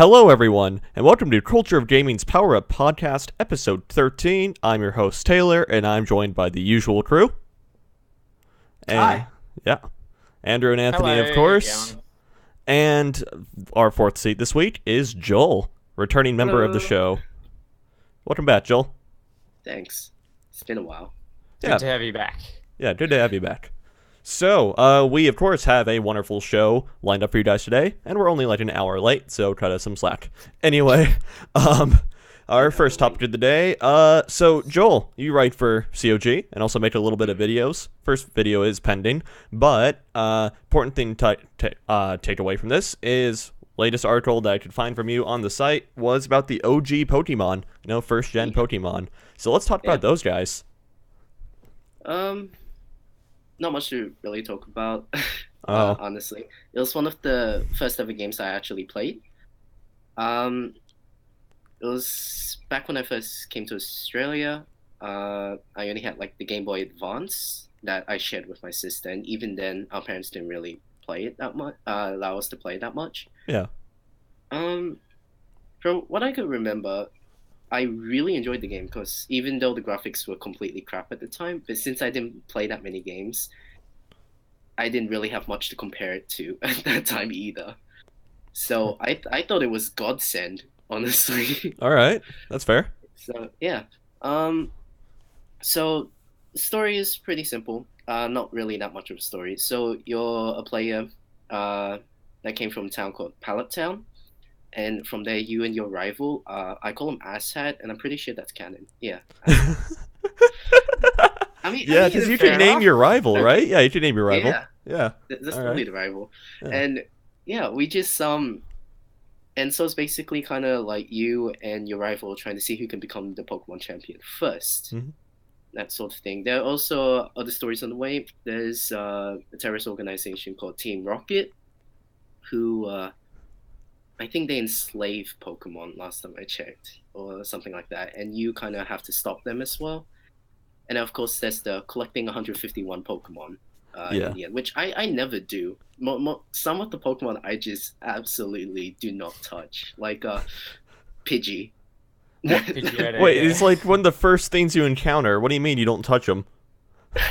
Hello, everyone, and welcome to Culture of Gaming's Power Up Podcast, Episode 13. I'm your host, Taylor, and I'm joined by the usual crew. And, Hi. Yeah. Andrew and Anthony, Hello, of course. And our fourth seat this week is Joel, returning member of the show. Welcome back, Joel. Thanks. It's been a while. Yeah. Good to have you back. Yeah, good to have you back. So, we, of course, have a wonderful show lined up for you guys today, and we're only like an hour late, so cut us some slack. Anyway, our first topic of the day, so, Joel, you write for COG, and also make a little bit of videos. First video is pending, but, important thing to take away from this is, latest article that I could find from you on the site was about the OG Pokemon, first-gen Pokemon. So let's talk about those guys. Not much to really talk about, Oh. honestly. It was one of the first ever games I actually played. It was back when I first came to Australia. I only had like the Game Boy Advance that I shared with my sister, and even then, our parents didn't really play it that much, allow us to play it that much. Yeah. From what I could remember, I really enjoyed the game because even though the graphics were completely crap at the time, but since I didn't play that many games, I didn't really have much to compare it to at that time either. So I thought it was godsend, honestly. All right, that's fair. So yeah. So the story is pretty simple. Not really that much of a story. So you're a player that came from a town called Pallet Town. And from there, you and your rival, I call him Asshat, and I'm pretty sure that's canon. Yeah. Yeah, because you can name your rival, right? Yeah, you can name your rival. Yeah. That's All totally right. the rival. Yeah. And yeah, we just and so it's basically kind of like you and your rival trying to see who can become the Pokemon champion first. Mhm. That sort of thing. There are also other stories on the way. There's a terrorist organization called Team Rocket, who I think they enslave Pokemon last time I checked, or something like that, and you kind of have to stop them as well. And of course, there's the collecting 151 Pokemon in the end, which I never do. Some of the Pokemon I just absolutely do not touch, like Pidgey. Wait, it's like one of the first things you encounter. What do you mean you don't touch them?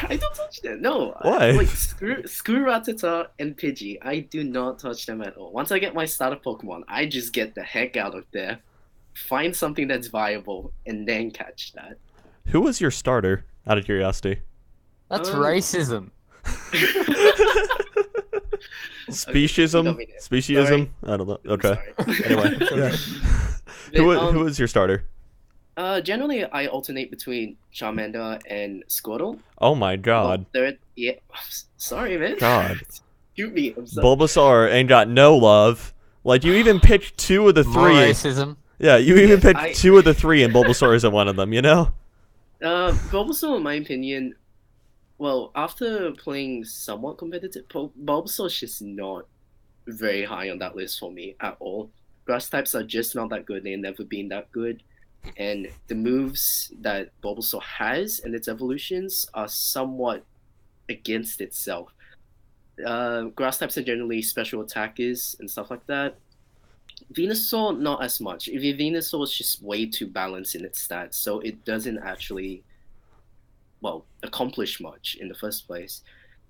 I don't touch them. No. Why? Like screw Rattata and Pidgey. I do not touch them at all. Once I get my starter Pokemon, I just get the heck out of there, find something that's viable, and then catch that. Who was your starter, out of curiosity? That's racism. Speciesism? Okay, Speciesism? I don't know. Okay. Sorry. Anyway. Yeah. Who was your starter? Generally, I alternate between Charmander and Squirtle. Oh my god. Yeah. Sorry, man. God. Shoot me. I'm sorry. Bulbasaur ain't got no love. Like, you even picked two of the More three. racism. Yeah, you even picked I- two of the three, and Bulbasaur isn't one of them, you know? Bulbasaur, in my opinion, well, after playing somewhat competitive, Bulbasaur's just not very high on that list for me at all. Grass types are just not that good. They've never been that good. And the moves that Bulbasaur has and its evolutions are somewhat against itself. Grass types are generally special attackers and stuff like that. Venusaur, not as much. Venusaur is just way too balanced in its stats, so it doesn't actually, well, accomplish much in the first place.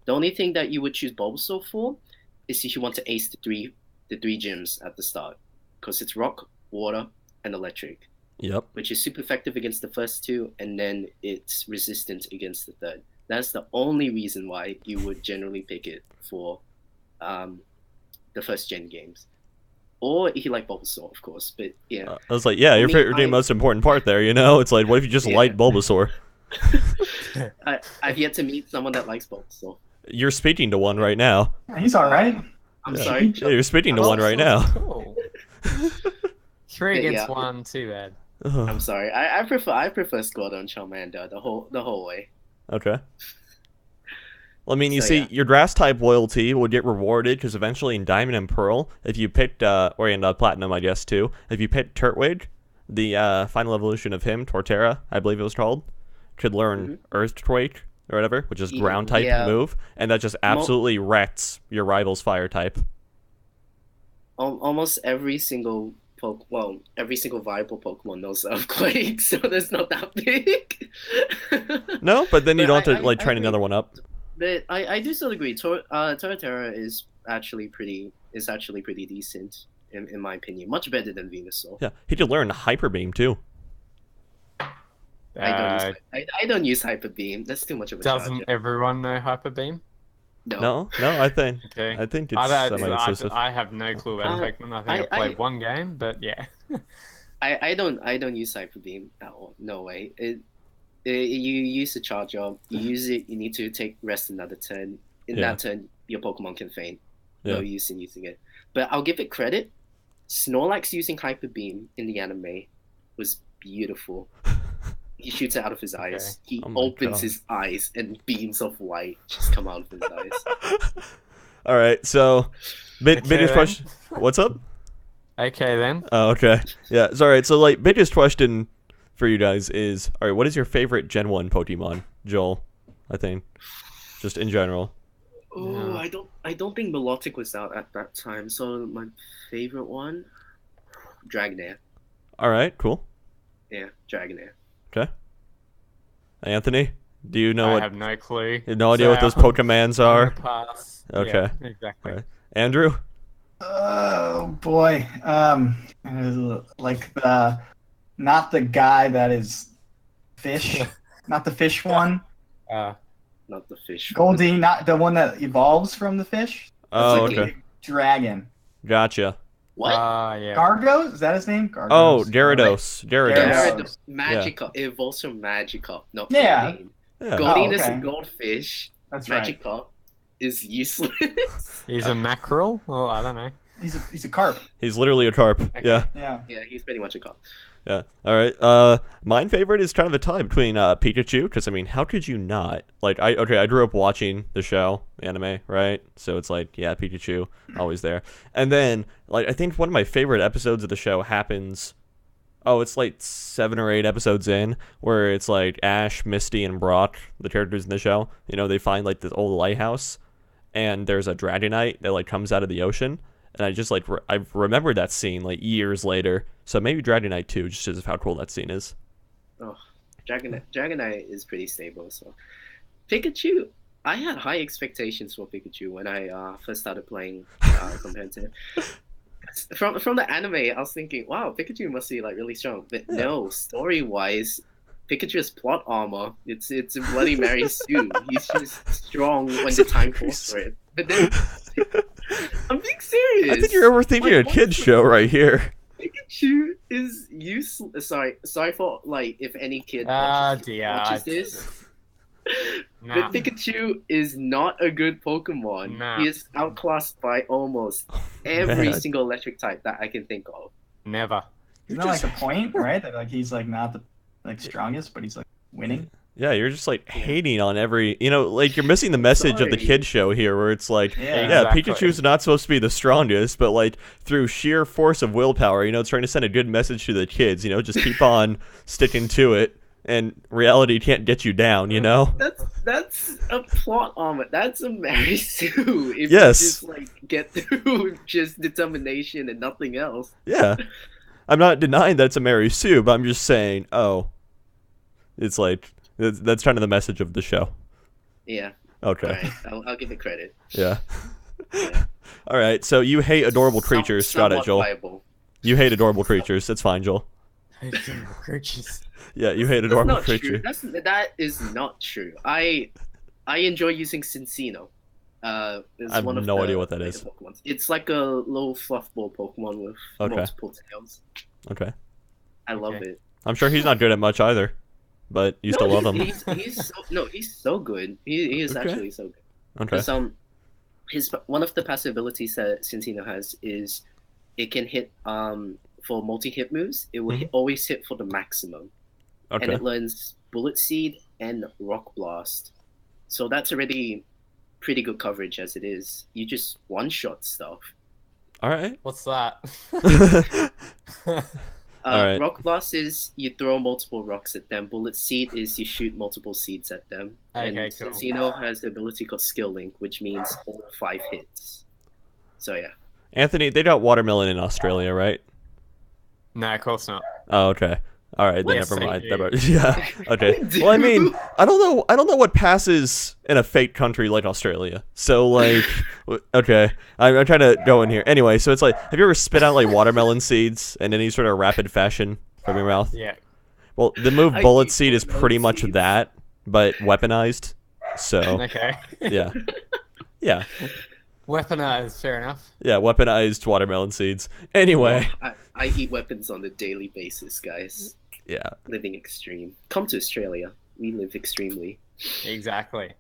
The only thing that you would choose Bulbasaur for is if you want to ace the three gyms at the start, because it's rock, water, and electric, Yep. which is super effective against the first two, and then it's resistant against the third. That's the only reason why you would generally pick it for the first gen games. Or if you like Bulbasaur, of course, but yeah. I was like, yeah, you're the most important part there, you know? It's like, what if you just light Bulbasaur? I've yet to meet someone that likes Bulbasaur. You're speaking to one right now. He's all right. I'm Yeah. sorry. Yeah, you're speaking to one right now. Cool. Three Yeah. against one, too bad. I'm sorry. I prefer Squirtle and Charmander the whole way. Okay. Well, I mean, you So, see, yeah. your grass type loyalty will get rewarded because eventually in Diamond and Pearl, if you picked, or in Platinum, I guess, too, if you picked Turtwig, the final evolution of him, Torterra, I believe it was called, could learn Earthquake or whatever, which is ground type move, and that just absolutely wrecks your rival's fire type. Almost every single every single viable Pokemon knows Earthquake, so that's not that big. No, but then you But don't have to I train agree. another one up. But I do still agree. Torterra is actually pretty decent in my opinion. Much better than Venusaur. Yeah, he could learn Hyper Beam too. I don't use Hyper Beam. That's too much of a Doesn't charge. everyone know Hyper Beam? No, I think Okay. it's I semi-exclusive. have no clue about Pokemon. I think I played one game, but yeah. I don't use Hyper Beam at all. No way. You use the charge up. You use it. You need to rest another turn. In Yeah. that turn, your Pokemon can faint. Yeah. No use in using it. But I'll give it credit. Snorlax using Hyper Beam in the anime was beautiful. He shoots it out of his eyes. He Oh my opens God. his eyes and beams of light just come out of his eyes. All right, so biggest then. question. What's up? Okay then. Oh, okay. Yeah, it's all right. So, like, biggest question for you guys is, all right, what is your favorite Gen 1 Pokemon, Joel? I think, just in general. Oh, Yeah. I don't think Milotic was out at that time. So my favorite one, Dragonair. All right, cool. Yeah, Dragonair. Okay. Anthony, do you know I what? have no clue. You have no idea what those So, Pokemans I'm are? gonna pass. Okay. Yeah, exactly. Alright. Andrew? Oh boy. Like not the guy that is fish, not the fish one. Not the fish. Goldie, not the one that evolves from the fish. Oh, like a- okay. Dragon. Gotcha. What? Yeah. Gargos? Is that his name? Gargos. Oh, Gyarados. Gyarados. Magikarp. It evolves from Magikarp, not Yeah. Goldeen. Yeah. Goldeen Oh, is a okay. goldfish. That's right. Magikarp is useless. He's a mackerel? Oh, I don't know. He's a carp. He's literally a carp. Okay. Yeah. Yeah. Yeah, he's pretty much a carp. Yeah. All right. Mine favorite is kind of a tie between Pikachu, because I mean, how could you not? Like, I grew up watching the show, the anime, right? So it's like, yeah, Pikachu, always there. And then, like, I think one of my favorite episodes of the show happens. Oh, it's like 7 or 8 episodes in, where it's like Ash, Misty, and Brock, the characters in the show. You know, they find like this old lighthouse, and there's a Dragonite that like comes out of the ocean. And I just like I've remembered that scene like years later. So maybe Dragonite 2, just because of how cool that scene is. Oh, Dragonite is pretty stable. So Pikachu, I had high expectations for Pikachu when I first started playing competitive. From the anime, I was thinking, wow, Pikachu must be like really strong. But no, story wise, Pikachu's plot armor. It's a Bloody Mary Sue. He's just strong when the time calls for it. But then I'm being serious. I think you're overthinking a kid's show right here. Pikachu is useless. Sorry for like if any kid Dear. watches this. Nah. But Pikachu is not a good Pokemon. Nah. He is outclassed by almost every Man. single electric type that I can think of. Never. Isn't that like the point, right? That like he's like not the like strongest, but he's like winning. Yeah, you're just like hating on every, like you're missing the message of the Sorry. kid show here, where it's like, Yeah. yeah, Exactly. Pikachu's not supposed to be the strongest, but like through sheer force of willpower, it's trying to send a good message to the kids. Just keep on sticking to it, and reality can't get you down. That's a plot armor. That's a Mary Sue. If Yes. you just like get through just determination and nothing else. Yeah, I'm not denying that it's a Mary Sue, but I'm just saying, it's like that's kind of the message of the show. Yeah. Okay. Alright, I'll give it credit. Yeah. Yeah. All right. So you hate adorable creatures. Got it, Somewhat Joel. viable. You hate adorable creatures. That's fine, Joel. Creatures. Yeah, you hate That's adorable not true. creatures. That is not true. I enjoy using Cincino. It's I have one of no the idea what that later is. Pokemon. It's like a little fluffball Pokemon with Okay. multiple tails. Okay. I love Okay. it. I'm sure he's not good at much either, but you still love him. He's so good. He is Okay. actually so good. Okay. Because one of the passive abilities that Cincino has is it can hit for multi-hit moves. It will always hit for the maximum, and Okay. it learns Bullet Seed and Rock Blast. So that's already pretty good coverage as it is. You just one-shot stuff. All right. What's that? Alright. Rock Blast is you throw multiple rocks at them. Bullet Seed is you shoot multiple seeds at them. And Okay, cool. Cincino has the ability called Skill Link, which means all 5 hits. So yeah. Anthony, they got watermelon in Australia, right? No, of course not. Oh, okay. All right, then Yes, never they mind. do. Yeah. Okay. They Well, I mean, do. I don't know. I don't know what passes in a fake country like Australia. So, like, okay, I'm trying to go in here. Anyway, so it's like, have you ever spit out like watermelon seeds in any sort of rapid fashion from your mouth? Yeah. Well, the move I bullet hate seed is watermelon pretty much seeds. that, but weaponized. So, Okay. yeah, yeah, Weaponized, fair enough. yeah, weaponized watermelon seeds. Anyway, I eat weapons on a daily basis, guys. yeah. Living extreme. Come to Australia. We live extremely. Exactly.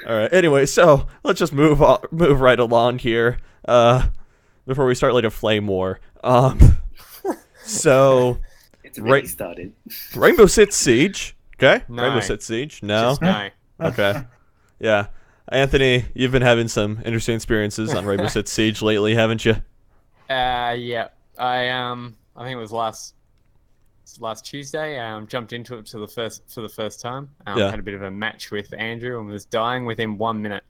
All right. Anyway, so let's just move right along here. Before we start like a flame war. So It's already Right. started. Rainbow Six Siege. Okay. No. Rainbow Six Siege. No. Just no. Okay. Yeah. Anthony, you've been having some interesting experiences on Rainbow Six Siege lately, haven't you? Yeah. I think it was last Tuesday. Jumped into it for the first time. Yeah. Had a bit of a match with Andrew and was dying within 1 minute.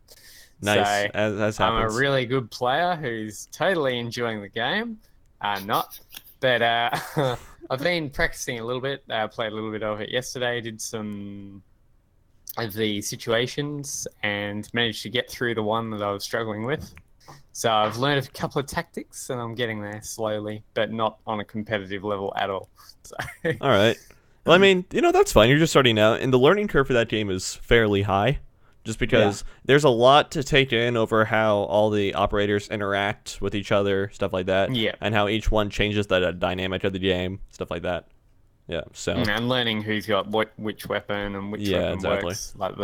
Nice. So, As I'm a happens. really good player who's totally enjoying the game. Not. But I've been practicing a little bit. Played a little bit of it yesterday. Did some of the situations and managed to get through the one that I was struggling with. So I've learned a couple of tactics and I'm getting there slowly, but not on a competitive level at all. So All right. Well, I mean, that's fine. You're just starting out, and the learning curve for that game is fairly high, just because there's a lot to take in over how all the operators interact with each other, stuff like that, Yeah. and how each one changes the dynamic of the game, stuff like that. Yeah. So. and learning who's got which weapon and which Yeah, weapon exactly. works, like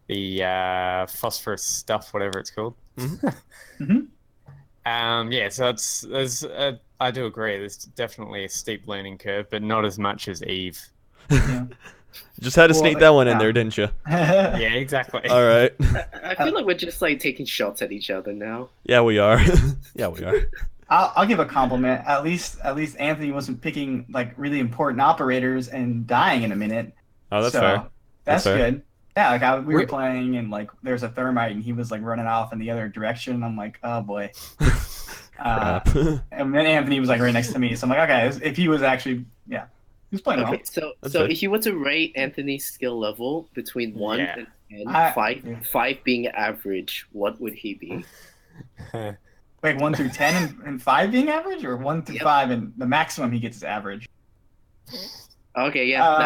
the phosphorus stuff, whatever it's called. Mhm. Yeah, so I do agree. There's definitely a steep learning curve, but not as much as Eve. Yeah. Just had to Well, sneak that one in yeah. there, didn't you? Yeah, exactly. All right. I feel like we're just like taking shots at each other now. Yeah, we are. Yeah, we are. I'll give a compliment. At least Anthony wasn't picking like really important operators and dying in a minute. Oh, that's So, fair. That's That's fair. good. Yeah, like we were We- playing and like there's a thermite and he was like running off in the other direction. I'm like, oh boy. Crap. And then Anthony was like right next to me, so I'm like, okay, if he was actually, he was playing well. Okay, so That's so good. if you were to rate Anthony's skill level between 1 Yeah. and 10, I- five being average, what would he be? Wait, 1 through 10 and 5 being average, or 1 through Yep. 5 and the maximum he gets is average? Okay, yeah, Uh,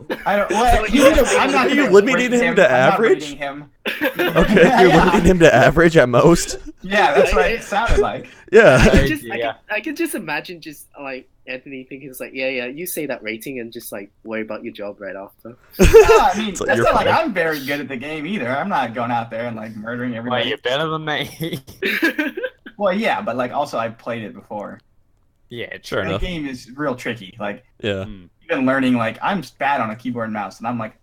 that. I don't. Well, So I'm not you gonna limited rate him to I'm not average? rating him. Okay, you're Yeah. limiting him to average at most. Yeah, that's what it sounded like. Yeah. I can just imagine just like Anthony thinking it's like, yeah, you say that rating and just like worry about your job right after. No, I mean, It's like that's you're not like fine. I'm very good at the game either. I'm not going out there and like murdering Well, everybody. you're better than me. Well, yeah, but like also I've played it before. Yeah, Sure true. The enough. game is real tricky. Like Yeah. even learning, like I'm bad on a keyboard and mouse, and I'm like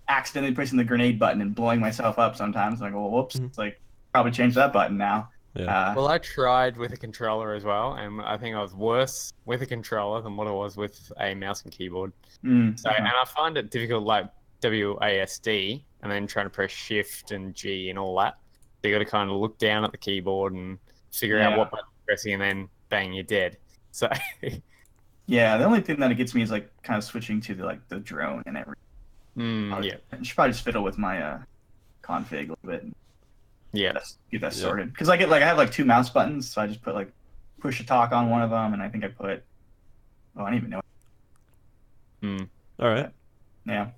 accidentally pushing the grenade button and blowing myself up sometimes. Like, well, whoops! Mhm. It's like probably change that button now. Yeah. Well, I tried with a controller as well, and I think I was worse with a controller than what I was with a mouse and keyboard. So, and I find it difficult, like WASD, and then trying to press Shift and G and all that. So you got to kind of look down at the keyboard and figure out Yeah. what button you're pressing, and then bang, you're dead. So, Yeah, the only thing that it gets me is like kind of switching to the drone and everything. yeah, I should probably just fiddle with my config a little bit and yeah. get that Yeah. sorted. Because I have like 2 mouse buttons, so I just put like push to talk on one of them, and I think I put I don't even know. All right. Yeah.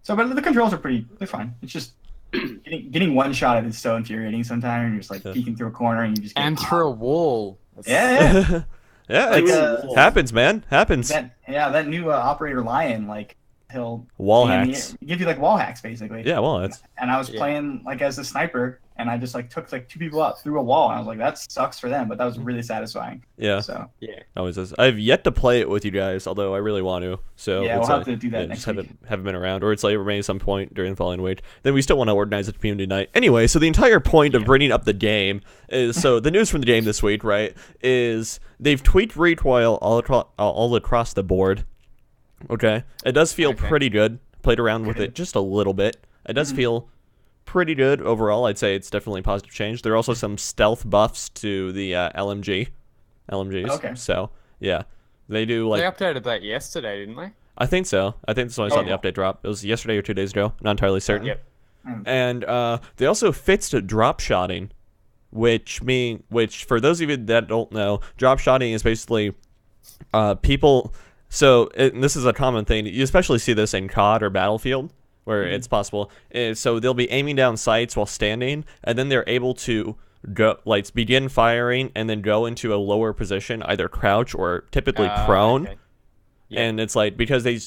So, but the controls are they're fine. It's just getting one shot at it is so infuriating sometimes. And you're just like Yeah. peeking through a corner and you just get And through a wall. Yeah, Yeah, Like, it happens, man. Happens. that new operator Lion, like he'll Wall be in the hacks. air- give you like wall hacks basically. Yeah, well, that's And I was Yeah. playing like as a sniper, and I just like took like 2 people out through a wall, and I was like, that sucks for them, but that was really satisfying. yeah. So Yeah. Always is. I've yet to play it with you guys, although I really want to. So Yeah, it's we'll like, have to do that next just week. haven't been around, or it's like maybe some point during the following week. Then we still want to organize a community night. Anyway, so the entire point of bringing up the game is so the news from the game this week, right? Is they've tweaked recoil all across the board. Okay, it does feel Okay. pretty good. Played around with it just a little bit. It does feel pretty good overall. I'd say it's definitely a positive change. There are also some stealth buffs to the LMGs. Okay. So yeah, They do They like updated that yesterday, didn't they? I think so. I think that's when I saw the Oh. update drop. It was yesterday or 2 days ago. Not entirely certain. Yep. And they also fixed drop shotting, which for those of you that don't know, drop shotting is basically people. So and this is a common thing. You especially see this in COD or Battlefield, where it's possible. So they'll be aiming down sights while standing, and then they're able to go like begin firing and then go into a lower position, either crouch or typically prone. Okay. Yeah. And it's like because they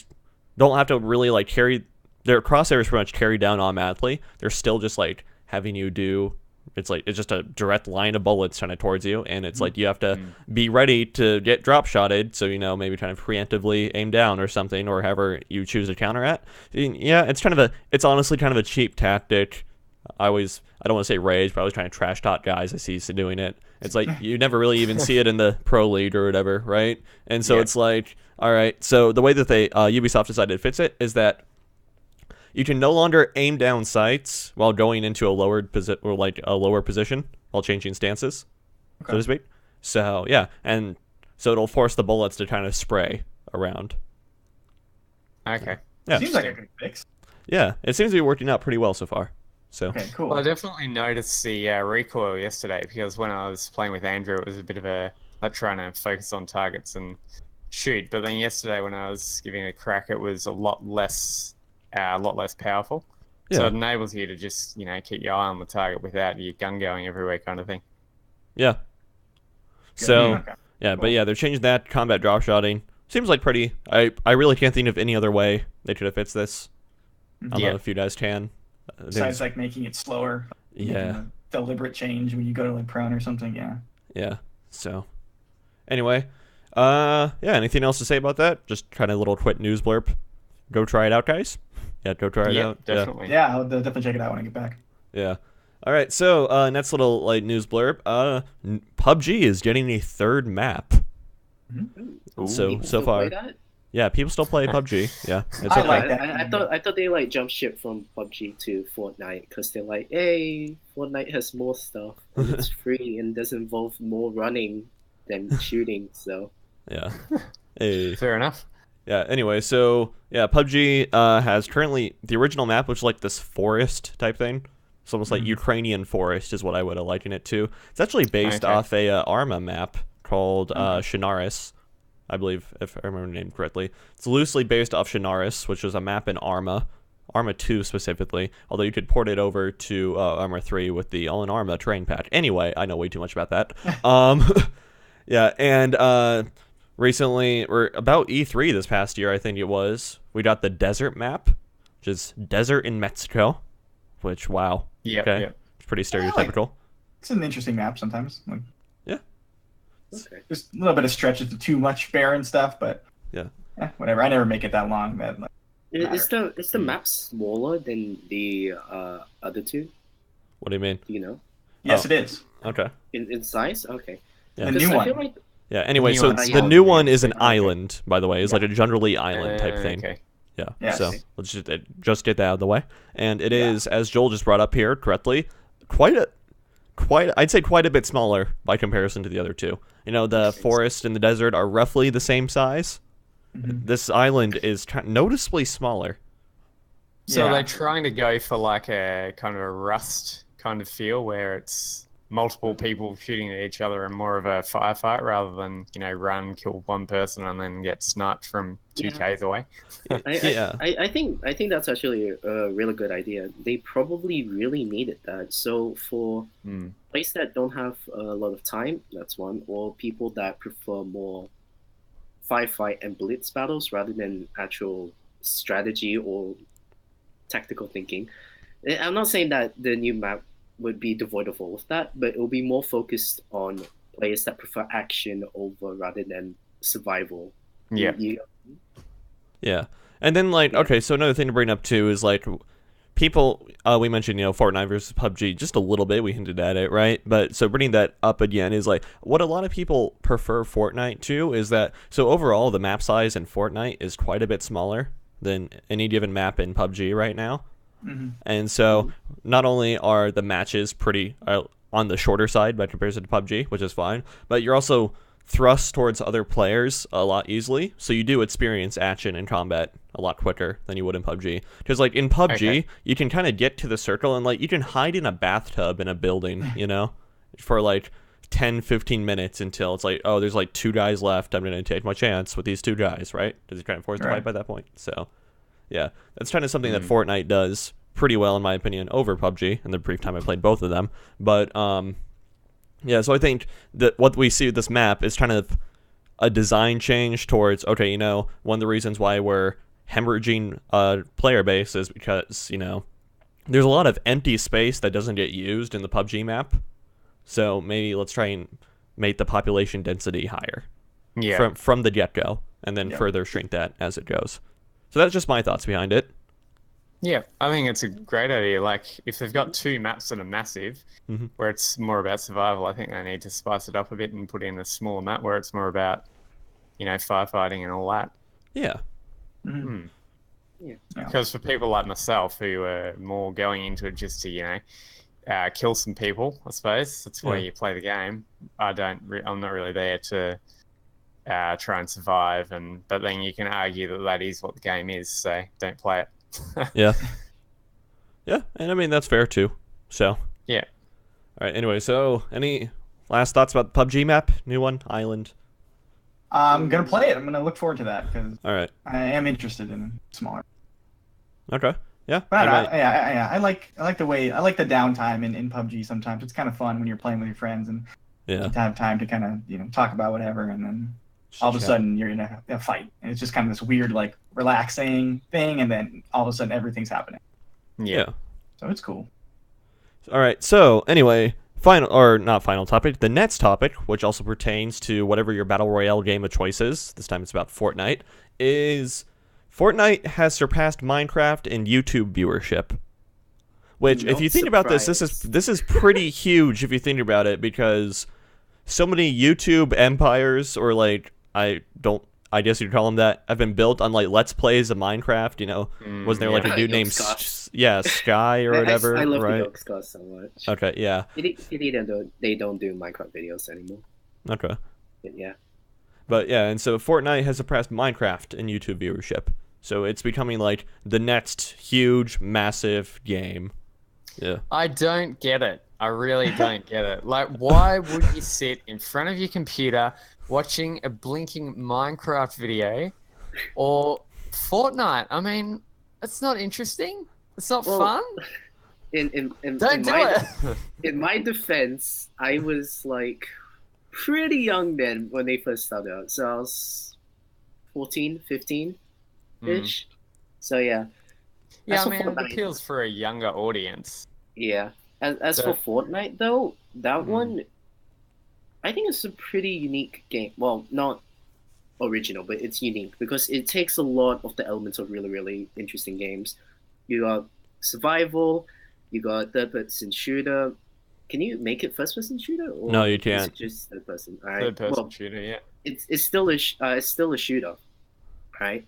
don't have to really like carry their crosshairs pretty much carry down automatically. They're still just like having you do. It's just a direct line of bullets kind of towards you, and it's like you have to be ready to get drop shotted. So maybe kind of preemptively aim down or something, or however you choose to counter at. Yeah, it's honestly kind of a cheap tactic. I don't want to say rage, but I was trying to trash talk guys I see doing it. It's like you never really even see it in the pro league or whatever, right? And so it's like, all right. So the way that Ubisoft decided to fix it is that you can no longer aim down sights while going into a lower position while changing stances, so to speak. So yeah, and so it'll force the bullets to kind of spray around. Okay. Yeah, Seems like a good fix. yeah, it seems to be working out pretty well so far. So Okay, cool. Well, I definitely noticed the recoil yesterday because when I was playing with Andrew, it was a bit of like trying to focus on targets and shoot. But then yesterday, when I was giving it a crack, it was a lot less powerful. So Yeah. it enables you to just keep your eye on the target without your gun going everywhere, kind of thing. yeah, Good. so Okay. yeah, but yeah, they're changing that combat drop shotting. Seems like pretty. I really can't think of any other way they could have fixed this. I don't know if you guys can. Besides like making it slower. Yeah. making a deliberate change when you go to like prone or something. Yeah. Yeah. So, anyway, yeah. Anything else to say about that? Just kind of a little quick news blurb. Go try it out, guys. Yeah, go try it out. Definitely. Yeah, I'll definitely check it out when I get back. Yeah. All right. So, next little like news blurb. PUBG is getting a third map. Ooh. So People still far, play that? yeah, people still play PUBG. Yeah, it's I okay. like that. I thought they like jump ship from PUBG to Fortnite because they're like, hey, Fortnite has more stuff. And it's free and does involve more running than shooting. So Yeah. Hey. Fair enough. Yeah, anyway, so yeah, PUBG has currently the original map, which is like this forest type thing. It's almost like Ukrainian forest is what I would have likened it to. It's actually based Okay. off a Arma map called Shinaris, I believe, if I remember the name correctly. It's loosely based off Shinaris, which is a map in Arma 2 specifically, although you could port it over to Arma 3 with the All-in-Arma terrain pack. Anyway, I know way too much about that. Yeah, and recently, or about E3 this past year, I think it was, we got the desert map, which is desert in Mexico, which, wow. Yep, Okay. yep. It's pretty I like stereotypical. It's an interesting map sometimes. Like, okay. there's a little bit of stretches to too much barren stuff, but Yeah. whatever. I never make it that long. That like, Is the map smaller than the other two? What do you mean? Do you know? yes, Oh. it is. Okay. In size? Okay. Yeah. The 'Cause new I one. feel like Yeah, anyway, new so one's the smaller. new one is an Okay. island, by the way. It's like a generally island type thing. Okay. Yeah. Yes. So let's just get that out of the way. And it Yeah. is, as Joel just brought up here correctly, I'd say quite a bit smaller by comparison to the other two. The forest and the desert are roughly the same size. Mhm. This island is noticeably smaller. So Yeah. they're trying to go for like a kind of a Rust kind of feel where it's multiple people shooting at each other and more of a firefight rather than, run, kill one person and then get sniped from 2Ks away. Yeah. I think that's actually a really good idea. They probably really needed that. So for players that don't have a lot of time, that's one, or people that prefer more firefight and blitz battles rather than actual strategy or tactical thinking. I'm not saying that the new map would be devoid of all of that, but it will be more focused on players that prefer action over rather than survival. Yeah. Yeah. And then, okay, so another thing to bring up, too, is, people, we mentioned, Fortnite versus PUBG just a little bit. We hinted at it, right? But so bringing that up again is, what a lot of people prefer Fortnite to is that, so overall, the map size in Fortnite is quite a bit smaller than any given map in PUBG right now. Mm-hmm. And so not only are the matches pretty on the shorter side by comparison to PUBG, which is fine, but you're also thrust towards other players a lot easily, so you do experience action and combat a lot quicker than you would in PUBG. Because like in PUBG, you can kind of get to the circle and like you can hide in a bathtub in a building, you know, for like 10-15 minutes until it's like, oh, there's like 2 guys left. I'm gonna take my chance with these 2 guys, right? Because you're kind of forced to fight by that point. So yeah, that's kind of something that Fortnite does pretty well, in my opinion, over PUBG in the brief time I played both of them. But yeah, so I think that what we see with this map is kind of a design change towards, okay, you know, one of the reasons why we're hemorrhaging player base is because, you know, there's a lot of empty space that doesn't get used in the PUBG map. So maybe let's try and make the population density higher from the get-go, and then further shrink that as it goes. So that's just my thoughts behind it. Yeah, I think it's a great idea. Like, if they've got 2 maps that are massive, where it's more about survival, I think they need to spice it up a bit and put in a smaller map where it's more about, you know, firefighting and all that. Yeah. Because for people like myself who are more going into it just to, you know, kill some people, I suppose that's why you play the game. I'm not really there to try and survive, but then you can argue that that is what the game is, so don't play it. Yeah, and I mean that's fair too. So yeah. All right. Anyway, so any last thoughts about the PUBG map, new one, Island? I'm gonna play it. I'm gonna look forward to that because All right. I am interested in smaller. Okay. Yeah. But I like the downtime in PUBG. Sometimes it's kind of fun when you're playing with your friends and you have time to kind of, you know, talk about whatever, and then all of a sudden you're in a fight, and it's just kind of this weird, like, relaxing thing, and then all of a sudden everything's happening. Yeah. So it's cool. All right. So anyway, not final topic. The next topic, which also pertains to whatever your battle royale game of choice is. This time it's about Fortnite. Is Fortnite has surpassed Minecraft in YouTube viewership. Which, if you think about this is pretty huge if you think about it, because so many YouTube empires, or like I guess you'd call them that, have been built on like Let's Plays of Minecraft. You know, wasn't there like a dude named Sky or whatever? I love right? the Scott so much. Okay, yeah. They don't do Minecraft videos anymore. Okay. But yeah, and so Fortnite has surpassed Minecraft in YouTube viewership. So it's becoming like the next huge, massive game. Yeah. I don't get it. I really don't get it. Like, why would you sit in front of your computer watching a blinking Minecraft video or Fortnite? I mean, it's not interesting. It's not fun. In my defense, I was like pretty young then when they first started out. So I was 14, 15-ish. So yeah. Yeah, I mean, it appeals for a younger audience. Yeah. As for Fortnite, though, that one, I think it's a pretty unique game. Well, not original, but it's unique because it takes a lot of the elements of really, really interesting games. You got survival, you got third-person shooter. Can you make it first-person shooter? Or no, you can't. It's just third-person. All right. Third-person shooter, yeah. It's still a shooter, right?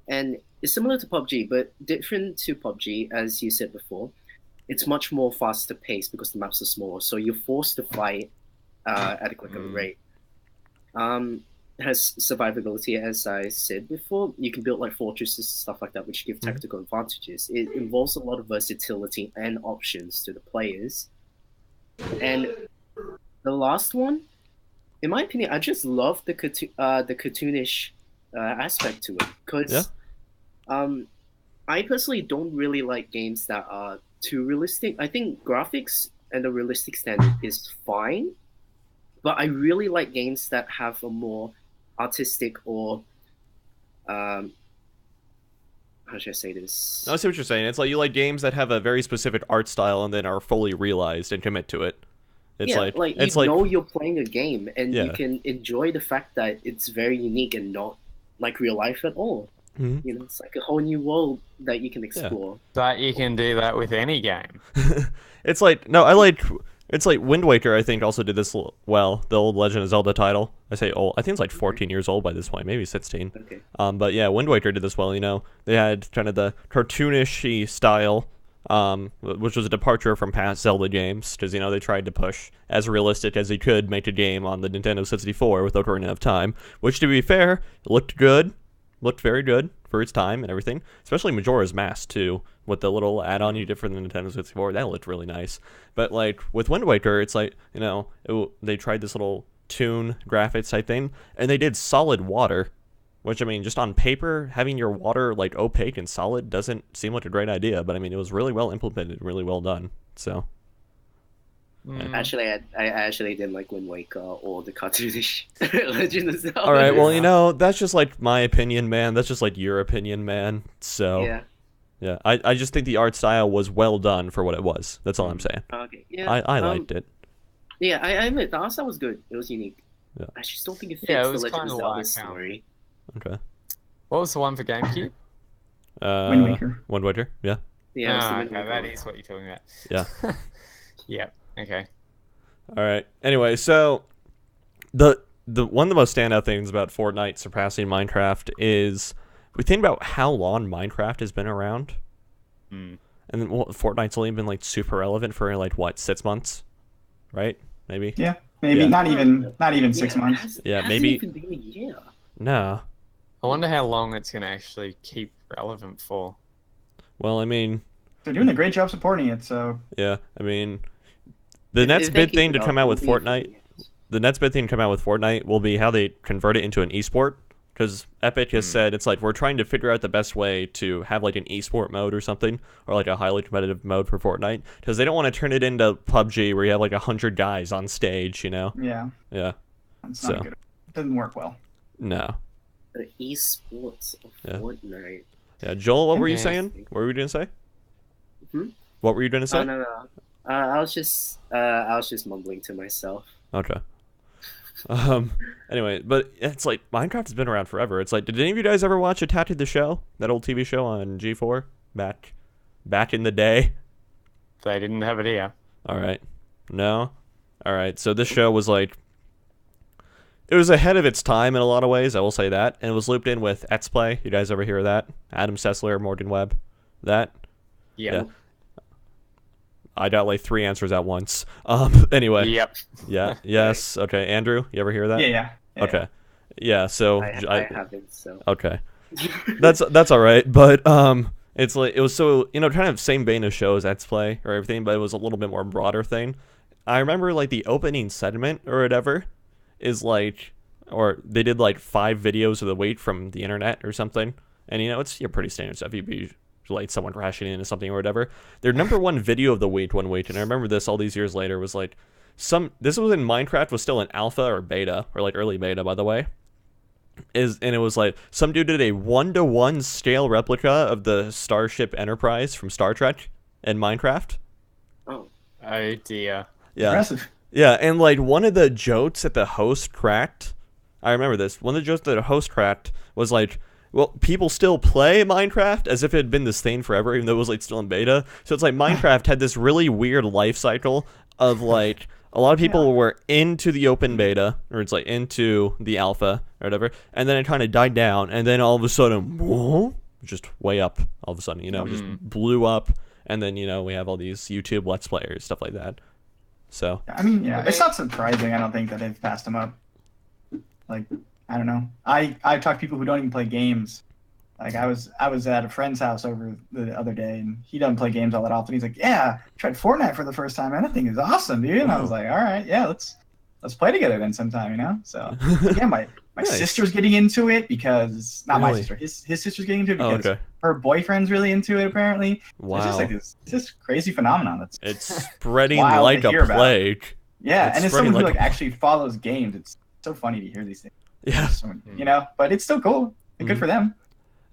And it's similar to PUBG, but different to PUBG, as you said before. It's much more faster paced because the maps are smaller, so you're forced to fight at a quicker rate. It has survivability, as I said before. You can build like fortresses, stuff like that, which give tactical advantages. It involves a lot of versatility and options to the players. And the last one, in my opinion, I just love the cartoonish aspect to it, because I personally don't really like games that are too realistic. I think graphics and the realistic standard is fine, but I really like games that have a more artistic or how should I say this? No, I see what you're saying. It's like you like games that have a very specific art style and then are fully realized and commit to it. It's you're playing a game and you can enjoy the fact that it's very unique and not like real life at all. You know, it's like a whole new world that you can explore. But you can do that with any game. It's like Wind Waker, I think, also did this well. The old Legend of Zelda title. I say old. I think it's like 14 years old by this point, maybe 16. Okay. But yeah, Wind Waker did this well. You know, they had kind of the cartoonish style which was a departure from past Zelda games, because they tried to push as realistic as they could make a game on the Nintendo 64 without running out of time. Which, to be fair, looked good, looked very good for its time and everything. Especially Majora's Mask too, with the little add-on you did for the Nintendo 64. That looked really nice. But like with Wind Waker, it's like they tried this little toon graphics type thing, and they did solid water. Which, I mean, just on paper, having your water, like, opaque and solid doesn't seem like a great idea. But, I mean, it was really well implemented, really well done. So. Actually, I actually didn't like Wind Waker or the cartoonish Legend of Zelda. All right, well, that's just, like, my opinion, man. That's just, like, your opinion, man. So. Yeah. Yeah, I just think the art style was well done for what it was. That's all I'm saying. Okay, yeah. I liked it. Yeah, I admit, the art style was good. It was unique. Yeah. I just don't think it fits Yeah, it the was Legend of kinda Zelda like, story. Okay. What was the one for GameCube? Wind Waker. Wind Waker, yeah. Yeah, Ah, it's the okay, Wind that Waker. is what you're talking about. Yeah. Yeah. Okay. All right. Anyway, so the one of the most standout things about Fortnite surpassing Minecraft is we think about how long Minecraft has been around, and then Fortnite's only been like super relevant for like what 6 months, right? Maybe. Yeah, maybe Yeah. not even 6 months. Yeah, Hasn't maybe- even been a year. No. I wonder how long it's going to actually keep relevant for. Well, I mean, They're doing a great job supporting it. So yeah. I mean, the If next they big keep thing it to up, come out it'll with be a few Fortnite. years. The next big thing to come out with Fortnite will be how they convert it into an esport. Because Epic has said it's like we're trying to figure out the best way to have like an esport mode or something, or like a highly competitive mode for Fortnite. Because they don't want to turn it into PUBG where you have like 100 guys on stage, yeah, Yeah. it's So. not good. It doesn't work well. No. The esports of Yeah. Fortnite. Yeah. Joel, what were you Okay. saying? What were you going to say? Hmm? What were you going to say? Oh, no. I was just mumbling to myself. Okay. Anyway, but it's like Minecraft has been around forever. It's like, did any of you guys ever watch Attack the Show? That old TV show on G4 back in the day? They didn't have it here. All right. No? All right. So this show was like, it was ahead of its time in a lot of ways, I will say that. And it was looped in with Let's Play. You guys ever hear of that? Adam Sessler, Morgan Webb. That? Yeah. I got like 3 answers at once. Anyway. Yep. Yeah. Yes. Okay. Andrew, you ever hear that? Yeah. Okay. Yeah. So I haven't, so. okay. That's all right. But it's like it was so kind of same vein of shows Let's Play or everything, but it was a little bit more broader thing. I remember like the opening segment or whatever is like, or they did like 5 videos of the wait from the internet or something, and it's pretty standard stuff. You'd be like someone crashing into something or whatever. Their number one video of the wait, and I remember this all these years later, was like this was in Minecraft, was still in alpha or beta, or like early beta, by the way. And it was like some dude did a 1-to-1 scale replica of the Starship Enterprise from Star Trek in Minecraft. Oh. Oh dear. Yeah. Impressive. Yeah, and like one of the jokes that the host cracked, I remember this. One of the jokes that the host cracked was like, well, people still play Minecraft as if it had been this thing forever, even though it was like still in beta. So it's like Minecraft had this really weird life cycle of like a lot of people were into the open beta, or it's like into the alpha or whatever, and then it kind of died down, and then all of a sudden, whoa, just way up. All of a sudden, just blew up, and then we have all these YouTube Let's Players, stuff like that. So I mean, yeah, it's not surprising. I don't think that they've passed him up. Like, I don't know. I've talked to people who don't even play games. Like I was at a friend's house over the other day, and he doesn't play games all that often. He's like, "Yeah, I tried Fortnite for the first time, and that thing is awesome, dude." And I was like, "All right, yeah, let's play together then sometime, So yeah, my Nice. sister's getting into it because not my Really? sister, his sister's getting into it Oh, because okay. her boyfriend's really into it apparently. Wow. It's just like this crazy phenomenon that's It's spreading wild like to a hear about. plague. yeah, it's and as spreading someone who like like actually follows games, it's so funny to hear these things. Yeah. But it's still cool. Good for them.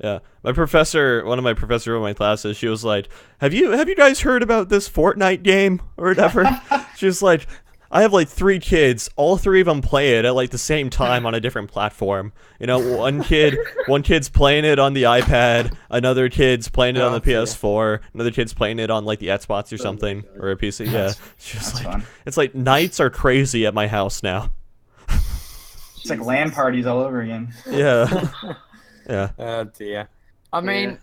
Yeah. One of my professors in my classes, she was like, Have you guys heard about this Fortnite game or whatever? She was like, I have like 3 kids. All 3 of them play it at like the same time on a different platform. One kid's playing it on the iPad, another kid's playing it on the PS4, another kid's playing it on like the Xbox or something, or a PC. Yeah. She was That's like, fun. it's like nights are crazy at my house now. It's like LAN parties all over again. Yeah. Yeah. Oh dear. I mean,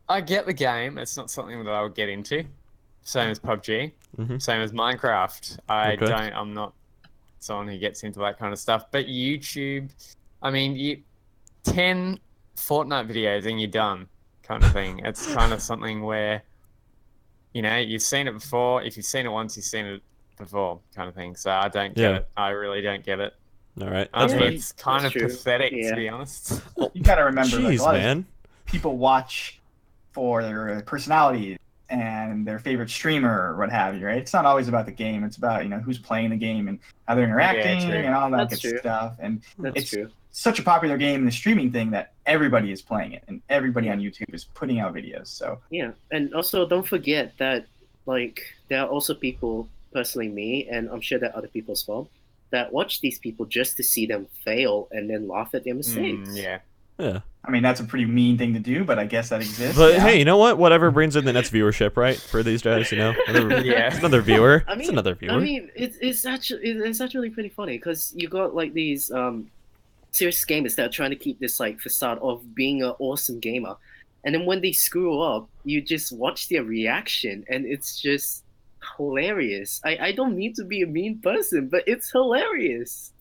I get the game. It's not something that I would get into. Same as PUBG. Same as Minecraft. I'm not someone who gets into that kind of stuff. But YouTube, I mean, 10 Fortnite videos and you're done, kind of thing. It's kind of something where, you've seen it before. If you've seen it once, you've seen it before, kind of thing. So I don't get it. I really don't get it. All right, I think it's kind of pathetic, to be honest. You gotta remember, Jeez, a lot man. of people watch for their personalities and their favorite streamer or what have you, right? It's not always about the game. It's about who's playing the game and how they're interacting and all that good stuff. And it's such a popular game in the streaming thing that everybody is playing it, and everybody on YouTube is putting out videos. So yeah, and also don't forget that there are also people, personally me, and I'm sure there are other people as well, that watch these people just to see them fail and then laugh at their mistakes. Yeah. I mean, that's a pretty mean thing to do, but I guess that exists. But hey, you know what? Whatever brings in the next viewership, right? For these guys, it's another viewer. It's another viewer. I mean, it's actually pretty funny because you got these serious gamers that are trying to keep this facade of being an awesome gamer, and then when they screw up, you just watch their reaction, and it's just hilarious. I don't mean to be a mean person, but it's hilarious.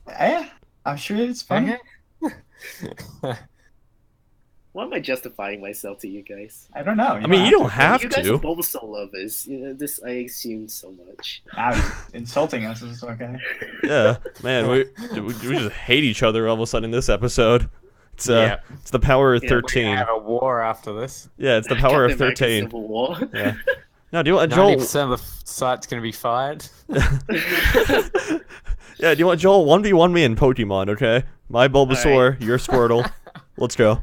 Yeah, I'm sure it's funny. Why am I justifying myself to you guys? I don't know. I mean, you don't have to. You guys are Bulbasaur lovers. This I assume so much. Insulting us is okay. Yeah, man, we just hate each other all of a sudden in this episode. It's the power of 13. We're gonna have a war after this. Yeah, it's the power of 13. Civil War. Yeah. No, do you want Joel? 90% of the site's gonna be fired. Yeah, do you want Joel 1v1 me in Pokemon? Okay, my Bulbasaur, your Squirtle. Let's go.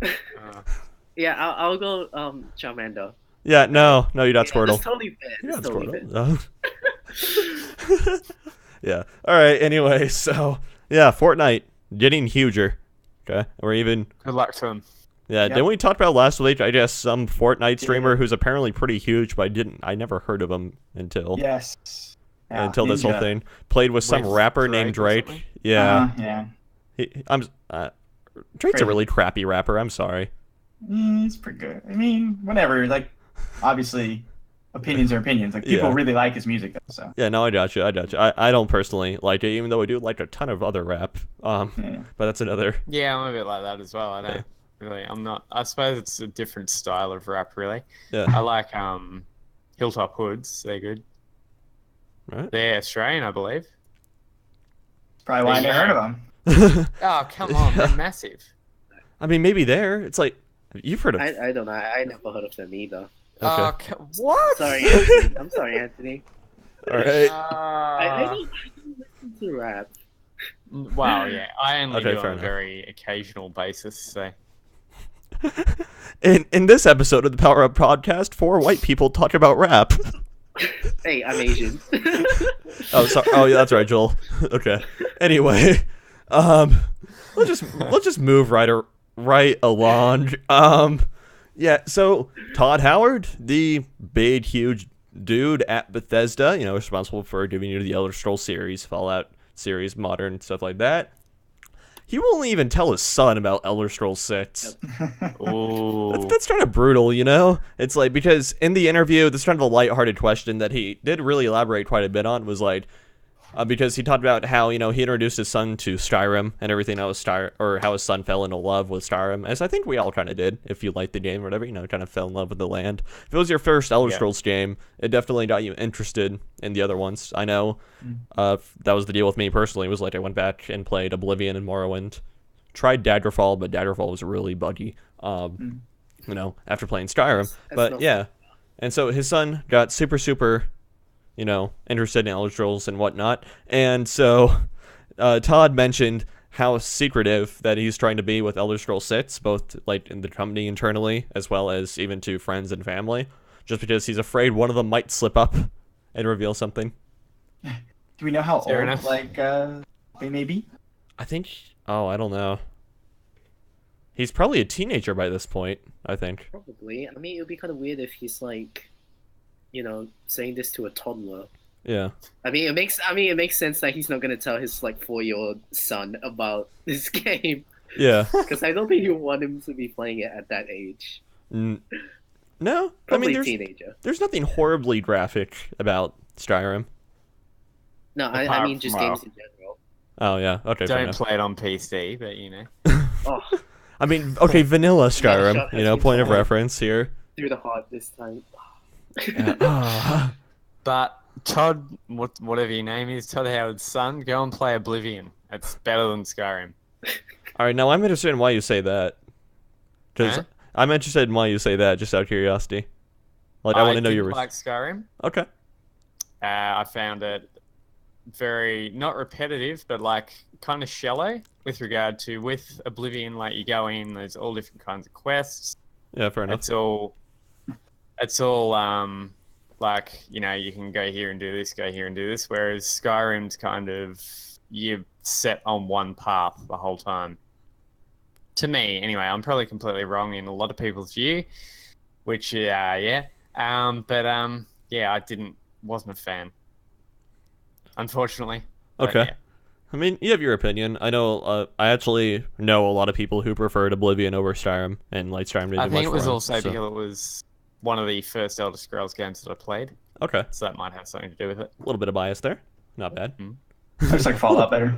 Yeah, I'll go Charmander. Yeah, no, you're not Squirtle. That's totally fair. You're not Squirtle. Yeah. All right. Anyway, so yeah, Fortnite getting huger. Okay, or even. Good luck to him. Yeah, didn't we talk about last week? I guess some Fortnite streamer who's apparently pretty huge, but I never heard of him until. Yes. Yeah, until this whole thing played with some rapper named Drake. Yeah. Drake's a really crappy rapper. I'm sorry. It's pretty good. I mean, whatever. Obviously, opinions are opinions. People really like his music, though. So. Yeah, no, I got you. I don't personally like it, even though I do like a ton of other rap. But that's another. Yeah, I'm a bit like that as well. I don't really. I'm not. I suppose it's a different style of rap, really. Yeah. I like Hilltop Hoods. They're good. Right. They're Australian, I believe. Probably why I never heard of them. Oh, come on, they're massive. I mean, maybe there. It's you've heard of. I don't know. I never heard of them either. Okay. What? Sorry, Anthony. I'm sorry, Anthony. All right. I don't listen to rap. Well, yeah, I only do it on a enough. very occasional basis. So. In this episode of the Power Up Podcast, 4 white people talk about rap. Hey, I'm Asian. Oh, sorry. Oh, yeah, that's right, Joel. Okay. Anyway, let's just move right along. Yeah. So Todd Howard, the big, huge dude at Bethesda, responsible for giving you the Elder Scrolls series, Fallout series, Modern, stuff like that. He won't even tell his son about Elder Scrolls 6. Oh, That's kind of brutal, It's because in the interview, this kind of a lighthearted question that he did really elaborate quite a bit on was because he talked about how, he introduced his son to Skyrim and everything that was or how his son fell into love with Skyrim, as I think we all kind of did. If you liked the game or whatever, kind of fell in love with the land. If it was your first Elder Scrolls game, it definitely got you interested in the other ones. I know that was the deal with me personally. It was I went back and played Oblivion and Morrowind. Tried Daggerfall, but Daggerfall was really buggy, after playing Skyrim. But yeah, and so his son got super, interested in Elder Scrolls and whatnot. And so Todd mentioned how secretive that he's trying to be with Elder Scrolls 6, both in the company internally as well as even to friends and family, just because he's afraid one of them might slip up and reveal something. Do we know how old they may be? I think. Oh, I don't know. He's probably a teenager by this point, I think. Probably. I mean, it would be kind of weird if he's saying this to a toddler. Yeah. I mean, it makes sense that he's not going to tell his 4-year-old son about this game. Yeah. Because I don't think you want him to be playing it at that age. No, I Probably mean teenager. there's nothing horribly graphic about Skyrim. No, I Apart mean just from, games in general. Oh yeah, okay, fair Don't enough. play it on PC, but you know. Oh, I mean, okay, vanilla shot Skyrim. has You know, been point of fired. reference here. through the heart this time. Yeah. Ah. But Todd, whatever your name is, Todd Howard's son, go and play Oblivion. It's better than Skyrim. All right, now I'm interested in why you say that. Because Huh? I'm interested in why you say that, just out of curiosity. Like, I want to know your. didn't like Skyrim. Okay. I found it very not repetitive, but like kind of shallow with regard to with Oblivion. Like you go in, there's all different kinds of quests. Yeah, fair enough. It's all like you know you can go here and do this, go here and do this. Whereas Skyrim's kind of you're set on one path the whole time. To me, anyway, I'm probably completely wrong in a lot of people's view, which yeah, I wasn't a fan, unfortunately. But, Okay. yeah. I mean, you have your opinion. I know. I actually know a lot of people who preferred Oblivion over Skyrim, and like Skyrim didn't I do think much it was for 'em, also so- because it was one of the first Elder Scrolls games that I played, Okay, so that might have something to do with it. a little bit of bias there. Not bad. I just like Fallout better.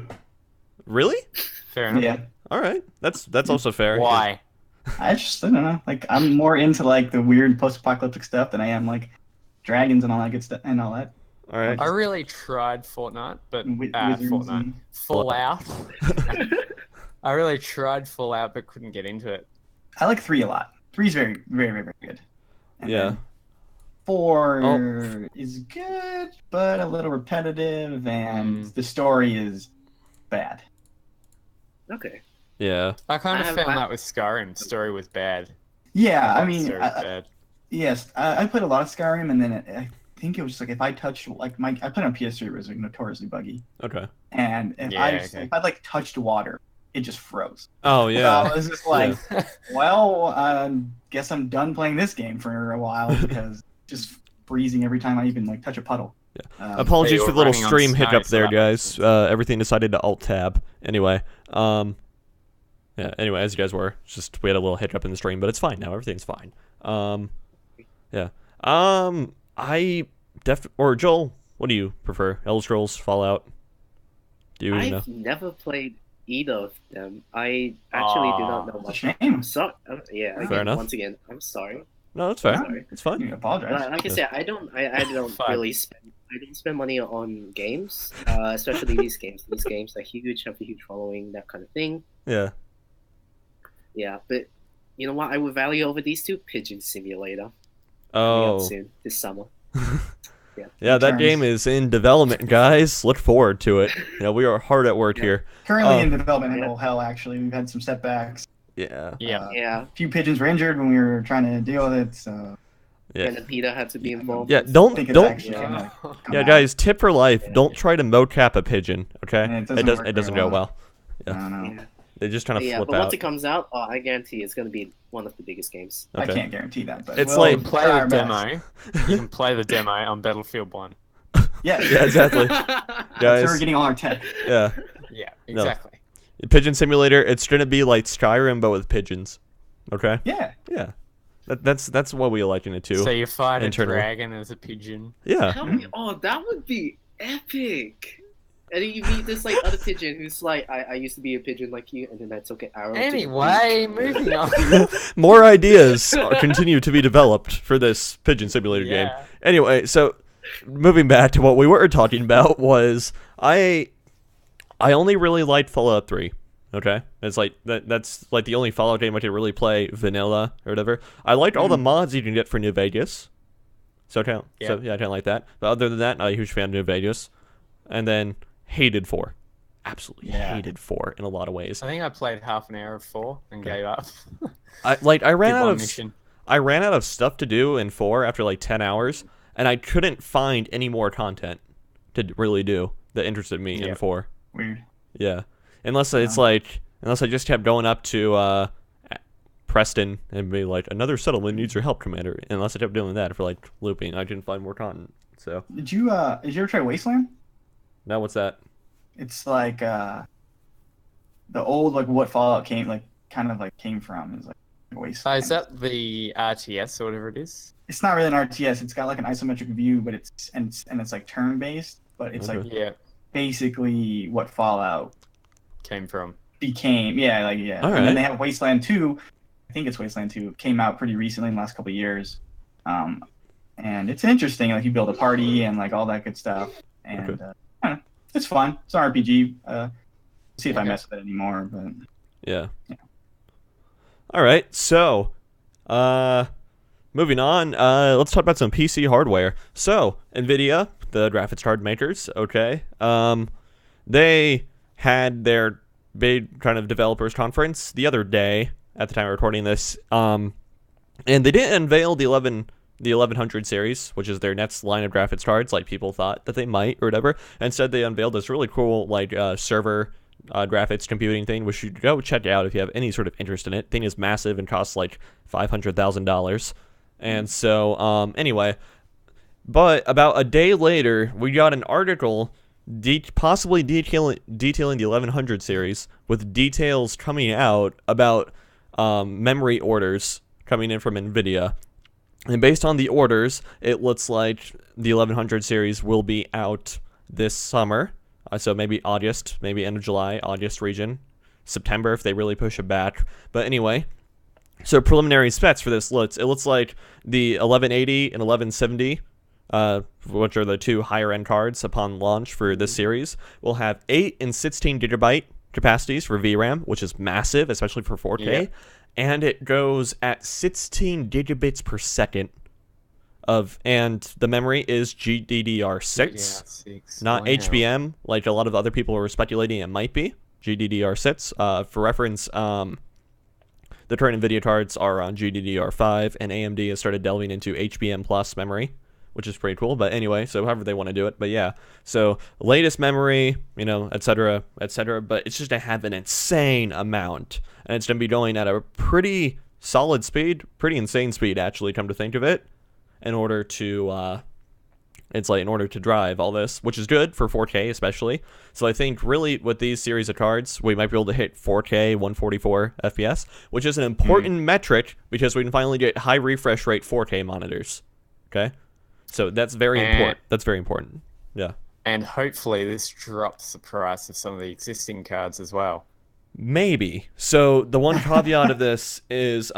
Really? Fair enough. Yeah. All right. That's also fair. Why? I don't know. Like I'm more into like the weird post-apocalyptic stuff than I am like dragons and all that good stuff and all that. All right. I really tried Fortnite, but Wizards Fortnite. and- Fallout. I really tried Fallout, but couldn't get into it. I like 3 a lot. 3 is very, very, very, very good. And Yeah. then 4 is good, but a little repetitive, and the story is bad. Okay. Yeah. I kind I of have- found I- that with Skyrim. The story was bad. Yeah, I The mean, story was bad. yes, I played a lot of Skyrim, and then I think it was just like if I touched like I played on PS3, it was like notoriously buggy, Okay. and if Yeah, if I like touched water, it just froze. Oh So yeah. I was just like, well, guess I'm done playing this game for a while because just freezing every time I even like touch a puddle. Yeah. Apologies you for were the little running on stream snow, hiccup so there, that makes guys. Everything decided to alt tab. Anyway. Yeah. Anyway, as you guys were, it's just we had a little hiccup in the stream, but it's fine now. Everything's fine. Yeah. Or Joel, what do you prefer? Elder Scrolls, Fallout? Do you know? I've never played either of them. I actually do not know It's a much. shame. I'm sorry. Yeah. Fair Again, enough. once again, I'm sorry. No, that's fair. Sorry. It's fine. You apologize. Like I said, I don't Fine. really spend. I don't spend money on games, especially these games. These games are huge, have a huge following, that kind of thing. Yeah. Yeah, but you know what? I would value over these two. Pigeon Simulator. Coming out Oh. soon this summer. Yeah, that Terms. game is in development, guys. Look forward to it. You know, we are hard at work Yeah. here. Currently in Oh. development Yeah. hell, actually. We've had some setbacks. Yeah. Yeah. Yeah, A few pigeons were injured when we were trying to deal with it, so Yeah. and then Peter had to be involved. Yeah, I don't think it's don't actually yeah. gonna come Yeah, out. guys, tip for life, Yeah. don't try to mocap a pigeon, okay? Yeah, It work doesn't very go well. I don't know. Yeah, They're just trying to yeah, flip but once out. it comes out, I guarantee it's going to be one of the biggest games. I Okay. can't guarantee that, but It's we'll like- You can play try the our best. demo. You can play the demo on Battlefield 1. Yeah, Yeah, exactly. So Guys, we're getting all our tech. yeah. Yeah, No. exactly. Pigeon Simulator, it's gonna be like Skyrim but with pigeons. Okay? Yeah. Yeah. That's what we liken it to. So you fight internally. a dragon as a pigeon. Yeah. Oh, that would be epic. And then you meet this like other pigeon who's like, I used to be a pigeon like you, and then that's okay. Arrow to the Anyway, beak. moving on. More ideas continue to be developed for this Pigeon Simulator game. Yeah. Anyway, so moving back to what we were talking about was I only really liked Fallout 3. Okay, it's like that's like the only Fallout game I could really play vanilla or whatever. I liked all the mods you can get for New Vegas, so I kind of like that. But other than that, not a huge fan of New Vegas. And then hated 4, absolutely Yeah. hated 4 in a lot of ways. I think I played half an hour of 4 and gave up. I ran Did out one of mission. I ran out of stuff to do in 4 after like 10 hours, and I couldn't find any more content to really do that interested me in Yep. 4. Weird. Yeah. Unless I just kept going up to Preston and be like, another settlement needs your help, Commander. Unless I kept doing that for like looping, I didn't find more content. So Did you ever try Wasteland? now what's that? It's like the old like what Fallout came from is like Wasteland. Is that the RTS or whatever it is? It's not really an RTS. It's got like an isometric view, but it's like turn based. But it's like Yeah, basically what Fallout came from. became. Yeah, like All And right. then they have Wasteland 2. I think it's Wasteland 2. It came out pretty recently in the last couple of years. And it's interesting. Like you build a party and like all that good stuff. And Okay. I don't know, it's fun. It's an RPG. See if I Okay. mess with it anymore. But Yeah. All right. So, moving on. Let's talk about some PC hardware. So, Nvidia, the graphics card makers, okay. They had their big kind of developers conference the other day at the time of recording this. And they didn't unveil the 1100 series, which is their next line of graphics cards, like people thought that they might or whatever. Instead, they unveiled this really cool like server graphics computing thing, which you should go check out if you have any sort of interest in it. Thing is massive and costs like $500,000. And so, anyway, but about a day later, we got an article possibly detailing the 1100 series with details coming out about memory orders coming in from Nvidia. And based on the orders, it looks like the 1100 series will be out this summer. So maybe August, maybe end of July, August region, September if they really push it back. But anyway, so preliminary specs for this it looks like the 1180 and 1170, which are the two higher end cards upon launch for this series, will have 8 and 16 gigabyte capacities for VRAM, which is massive, especially for 4K. Yeah. And it goes at 16 gigabits per second and the memory is GDDR6, not HBM, like a lot of other people were speculating it might be. GDDR6. For reference, the current NVIDIA cards are on GDDR5, and AMD has started delving into HBM plus memory, which is pretty cool. But anyway, so however they want to do it. But yeah, so latest memory, et cetera, but it's just to have an insane amount. And it's going to be going at a pretty solid speed, pretty insane speed, actually, come to think of it, in order to drive all this, which is good for 4K especially. So I think really with these series of cards, we might be able to hit 4K 144 FPS, which is an important metric because we can finally get high refresh rate 4K monitors. Okay? So that's very important. That's very important. Yeah. And hopefully this drops the price of some of the existing cards as well. Maybe. So the one caveat of this is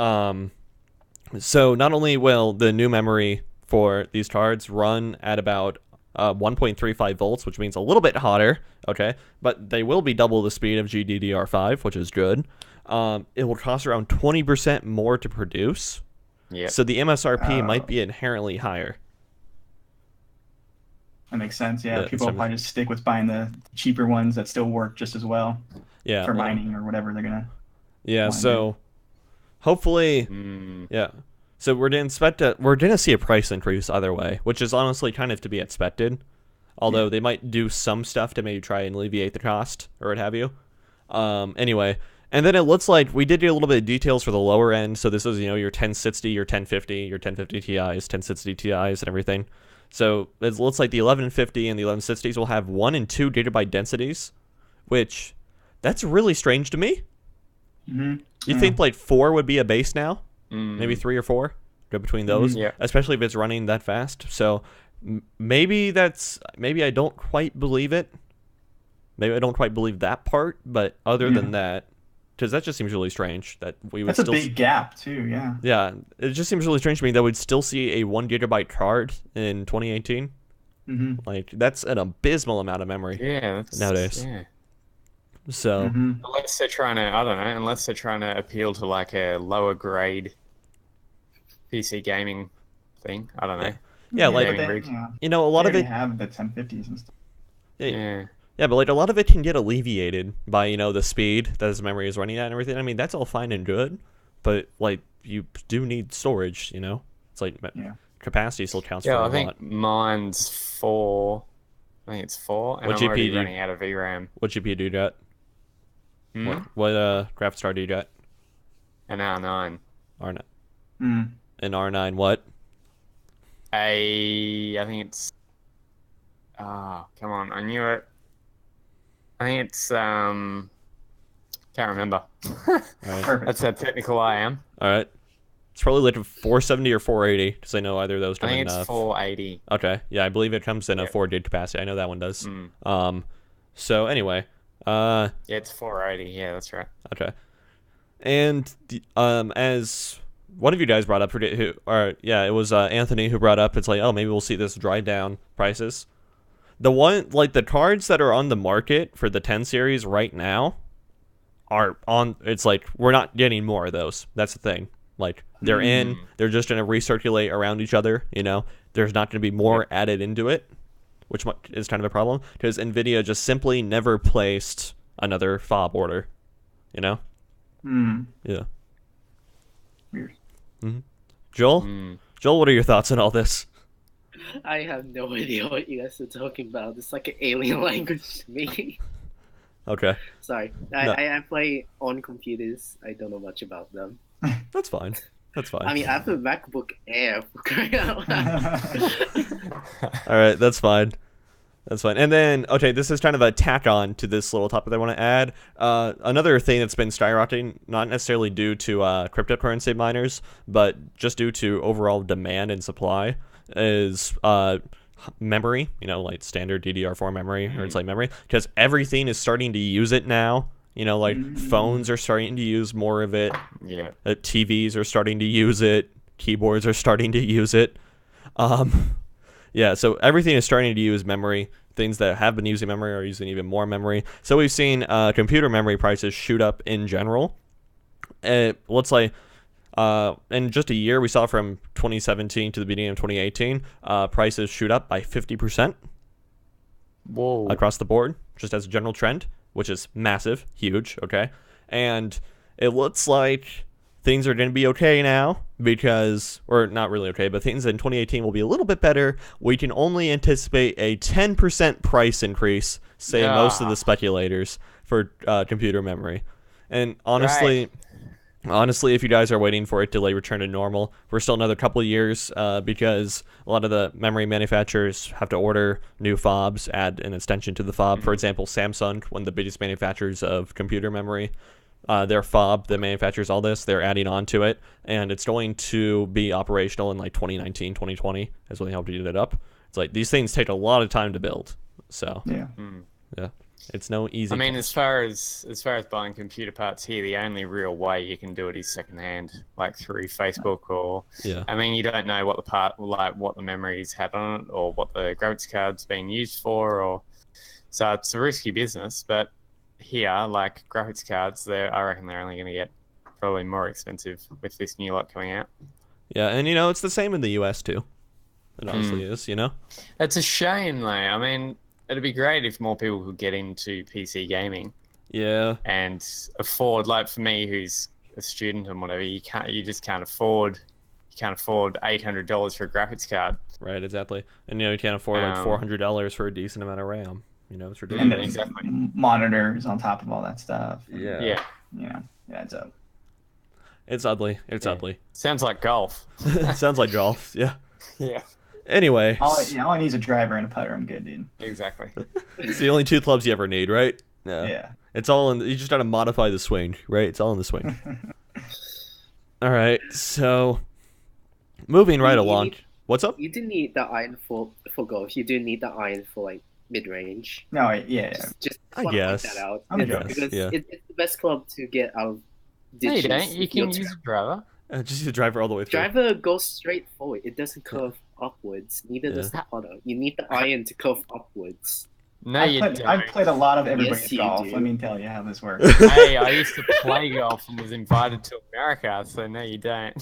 so not only will the new memory for these cards run at about 1.35 volts, which means a little bit hotter, okay, but they will be double the speed of GDDR5, which is good. It will cost around 20% more to produce. Yeah. So the MSRP might be inherently higher. That makes sense. Yeah, people will probably just stick with buying the cheaper ones that still work just as well. Yeah. For mining or whatever they're gonna. Yeah. So hopefully, yeah. So we're gonna see a price increase either way, which is honestly kind of to be expected. Although they might do some stuff to maybe try and alleviate the cost or what have you. Anyway, and then it looks like we did get a little bit of details for the lower end. So this is your 1060, your 1050, your 1050 Ti's, 1060 Ti's, and everything. So it looks like the 1150 and the 1160s will have 1 and 2 gigabyte densities, which that's really strange to me. Mm-hmm. You think like 4 would be a base now? Maybe 3 or 4? Go between those, especially if it's running that fast. So maybe I don't quite believe it. Maybe I don't quite believe that part, but other than that, because that just seems really strange that we would. That's a big gap too. Yeah. Yeah, it just seems really strange to me that we'd still see a 1 gigabyte card in 2018. Mm-hmm. Like that's an abysmal amount of memory. Yeah. Nowadays. Yeah. So unless they're trying to appeal to like a lower grade PC gaming thing, I don't know. Yeah, like a lot of it have the 1050s and stuff. Yeah, but like a lot of it can get alleviated by the speed that his memory is running at and everything. I mean, that's all fine and good, but like you do need storage. It's like capacity still counts for a lot. Yeah, I think mine's 4. I think it's 4, and I'm already running out of VRAM. What GPU do you got? What graphics card do you got? An R9. R9. An R9 what? I think it's. Come on, I knew it. I think it's Can't remember. All right. Perfect. That's how technical I am. All right. It's probably like 470 or 480 because I know either of those I come think in. it's 480. Okay. Yeah, I believe it comes in a Yep. 4 gig capacity. I know that one does. Mm. So anyway, Yeah, it's 480. Yeah, that's right. okay. And as one of you guys brought up, it was Anthony who brought up. It's like, oh, maybe we'll see this drive down prices. The cards that are on the market for the 10 series right now are on. It's like we're not getting more of those. That's the thing. Like they're in. They're just gonna recirculate around each other. You know, there's not gonna be more added into it, which is kind of a problem because Nvidia just simply never placed another fob order. You know. Yeah. Weird. Joel, what are your thoughts on all this? I have no idea what you guys are talking about. It's like an alien language to me. Okay. Sorry. No. I play on computers. I don't know much about them. That's fine. That's fine. I mean, I have a MacBook Air for crying out loud. All right, that's fine. That's fine. And then, okay, this is kind of a tack on to this little topic that I want to add. Another thing that's been skyrocketing, not necessarily due to cryptocurrency miners, but just due to overall demand and supply, is memory, you know, like standard DDR4 memory or it's like memory, because everything is starting to use it now. You know, like phones are starting to use more of it. Yeah. TVs are starting to use it. Keyboards are starting to use it. Yeah, so everything is starting to use memory. Things that have been using memory are using even more memory. So we've seen computer memory prices shoot up in general. Let's say in just a year, we saw from 2017 to the beginning of 2018, prices shoot up by 50%. Whoa. Across the board, just as a general trend, which is massive, huge, okay? And it looks like things are going to be okay now because, or not really okay, but things in 2018 will be a little bit better. We can only anticipate a 10% price increase, say most of the speculators, for computer memory. And honestly, if you guys are waiting for it to like return to normal, we're still another couple of years because a lot of the memory manufacturers have to order new fobs, add an extension to the fob. For example, Samsung, one of the biggest manufacturers of computer memory, their fob that manufactures all this, they're adding on to it, and it's going to be operational in like 2019, 2020 is when they hope to get it up. It's like these things take a lot of time to build, so yeah. It's no easy. I mean, as far as buying computer parts here, the only real way you can do it is secondhand, like through Facebook or. Yeah. I mean, you don't know what the part, like what the memories had on it, or what the graphics card's being used for, or so it's a risky business. But here, like graphics cards, I reckon they're only going to get probably more expensive with this new lot coming out. Yeah, and you know it's the same in the US too. It honestly is, you know. It's a shame, though. I mean. It'd be great if more people could get into PC gaming. Yeah. And afford, like for me, who's a student and whatever, you just can't afford $800 for a graphics card. Right, exactly. And you know you can't afford like $400 for a decent amount of RAM. You know, it's ridiculous. And then exactly. Monitors on top of all that stuff. Yeah. Yeah. You know, it's up. It's ugly. It's ugly. Sounds like golf. Sounds like golf. Yeah. Yeah. Anyway. All I need is a driver and a putter. I'm good, dude. Exactly. It's the only two clubs you ever need, right? Yeah. It's all in. You just gotta modify the swing, right? It's all in the swing. All right. So, moving right along. What's up? You didn't need the iron for golf. You do need the iron for like mid range. No, yeah. Just I want to guess. point that out. I guess, Because yeah. it's the best club to get out of No, you ditches. don't. You can use a driver. Just use the driver all the way through. Driver goes straight forward. It doesn't curve upwards. Neither does the putter. You need the iron to curve upwards. No, I've played a lot of everybody's Yes, you golf. do. Let me tell you how this works. Hey, I used to play golf and was invited to America, so no, you don't.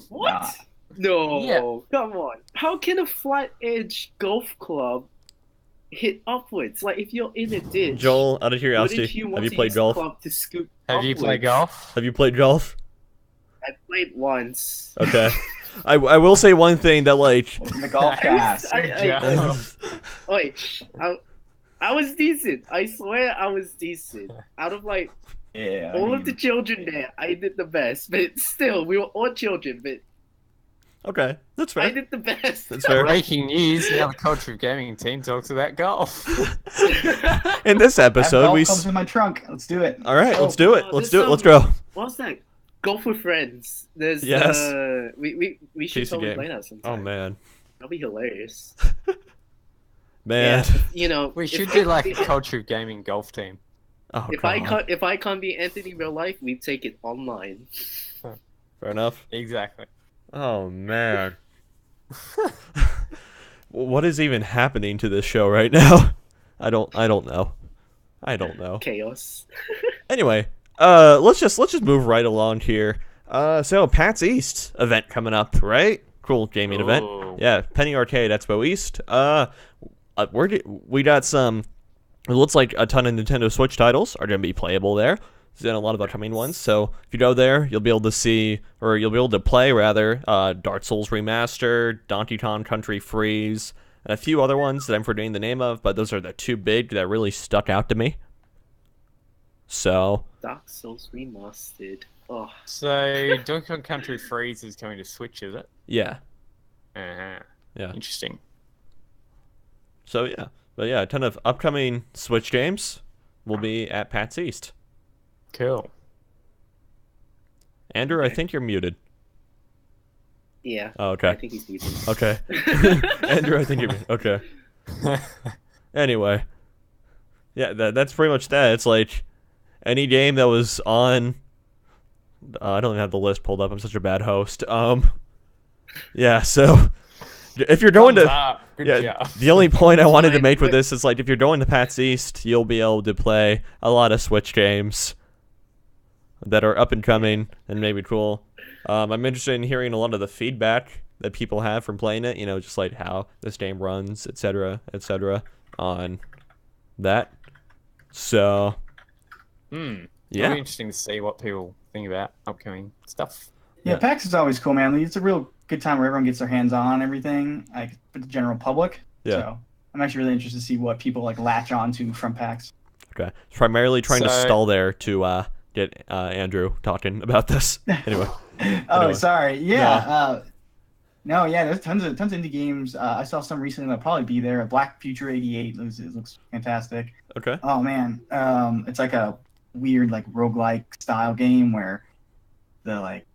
What? Nah. No, Yeah. come on. How can a flat edge golf club hit upwards? Like if you're in a ditch. Joel, out of wouldn't curiosity, you have want you to played use the golf? club to scoop Have you played upwards? golf? Have you played golf? I played once. Okay. I will say one thing that like. The golf cast. Wait, I was decent. I swear I was decent. Out of like Yeah. all of the children there, I did the best. But still, we were all children. But Okay, that's fair. I did the best. That's fair. Breaking news: now the Culture of Gaming team talks about golf. In this That episode, golf we. comes in my trunk. Let's do it. All right, Oh, let's do it. Oh, Let's this, do it. Let's go. What's that? Golf with friends. There's Yes. we should PC totally game. play that sometime. Oh man, That'll be hilarious. man. Yeah, you know, We if- should do like a Culture of Gaming golf team. Oh If god. if I can't be Anthony in real life, we take it online. Fair enough. Exactly. Oh man. What is even happening to this show right now? I don't know. I don't know. Chaos. Anyway, let's just move right along here. So PAX East event coming up, right? Cool gaming event. Ooh. Yeah, Penny Arcade Expo East. We got some. It looks like a ton of Nintendo Switch titles are going to be playable there. There's a lot of upcoming ones. So if you go there, you'll be able to see, or you'll be able to play rather, Dark Souls Remastered, Donkey Kong Country Freeze, and a few other ones that I'm forgetting the name of. But those are the two big that really stuck out to me. So Dark Souls Remastered. Oh, So Donkey Kong Country Freeze is coming to Switch, is it? yeah, Uh-huh. yeah. Interesting. So yeah, but yeah, a ton of upcoming Switch games will be at PAX East. Cool. Andrew, I think you're muted. yeah. Oh, I okay. think he's muted. Okay. Andrew, I think you're muted. Okay. Anyway, yeah, that's pretty much that. It's like any game that was on. I don't even have the list pulled up. I'm such a bad host. Yeah. So if you're going Thumbs to. up. Good Yeah, job. the only point I wanted to Fine, make with but- this is like if you're going to PAX East, you'll be able to play a lot of Switch games that are up and coming and maybe cool. I'm interested in hearing a lot of the feedback that people have from playing it. You know, just like how this game runs, etc., on that. So It'll yeah, be interesting to see what people think about upcoming stuff. Yeah, Yeah. PAX is always cool, man. It's a real good time where everyone gets their hands on everything, like for the general public. Yeah. So I'm actually really interested to see what people like latch onto from PAX. okay. Primarily trying to So- stall there to get Andrew talking about this. Anyway, Oh, Anyway. sorry. Yeah. No, yeah. There's tons of indie games. I saw some recently that'll probably be there. Black Future '88 looks fantastic. okay. Oh man, it's like a weird like roguelike style game where the like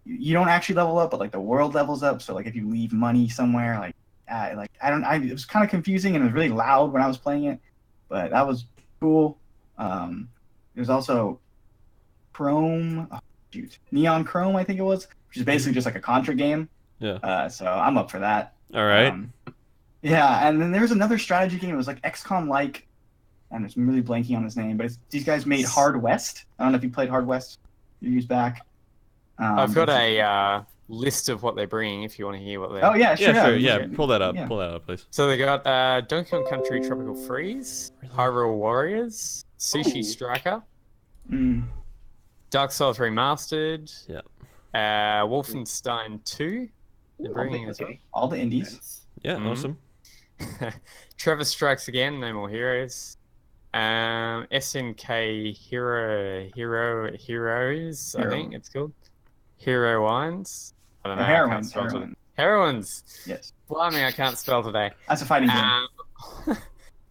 you don't actually level up, but like the world levels up. So like if you leave money somewhere, like it was kind of confusing and it was really loud when I was playing it, but that was cool. There's also Neon Chrome, I think it was, which is basically just like a Contra game. Yeah. So I'm up for that. All right. Yeah, and then there's another strategy game. It was like XCOM-like, and I'm really blanking on his name, but these guys made Hard West. I don't know if you played Hard West a few years back. I've got a list of what they're bringing if you want to hear what they're... Oh yeah, sure. Yeah, sure. we Yeah, should- pull that up. yeah. Pull that up, please. So they got Donkey Kong Country Tropical Freeze, Hyrule Warriors, Sushi Ooh. Striker, Mm. Dark Souls Remastered, Yep. Wolfenstein 2, they're bringing as well. Okay. All the indies. Nice. Yeah, Mhm. awesome. Trevor Strikes Again, No More Heroes. SNK Heroes, I think it's called. Hero Wines. I don't know. I can't Heroines. spell today. Heroines. Heroines. Yes, Blimey, I can't spell today. that's a fighting game.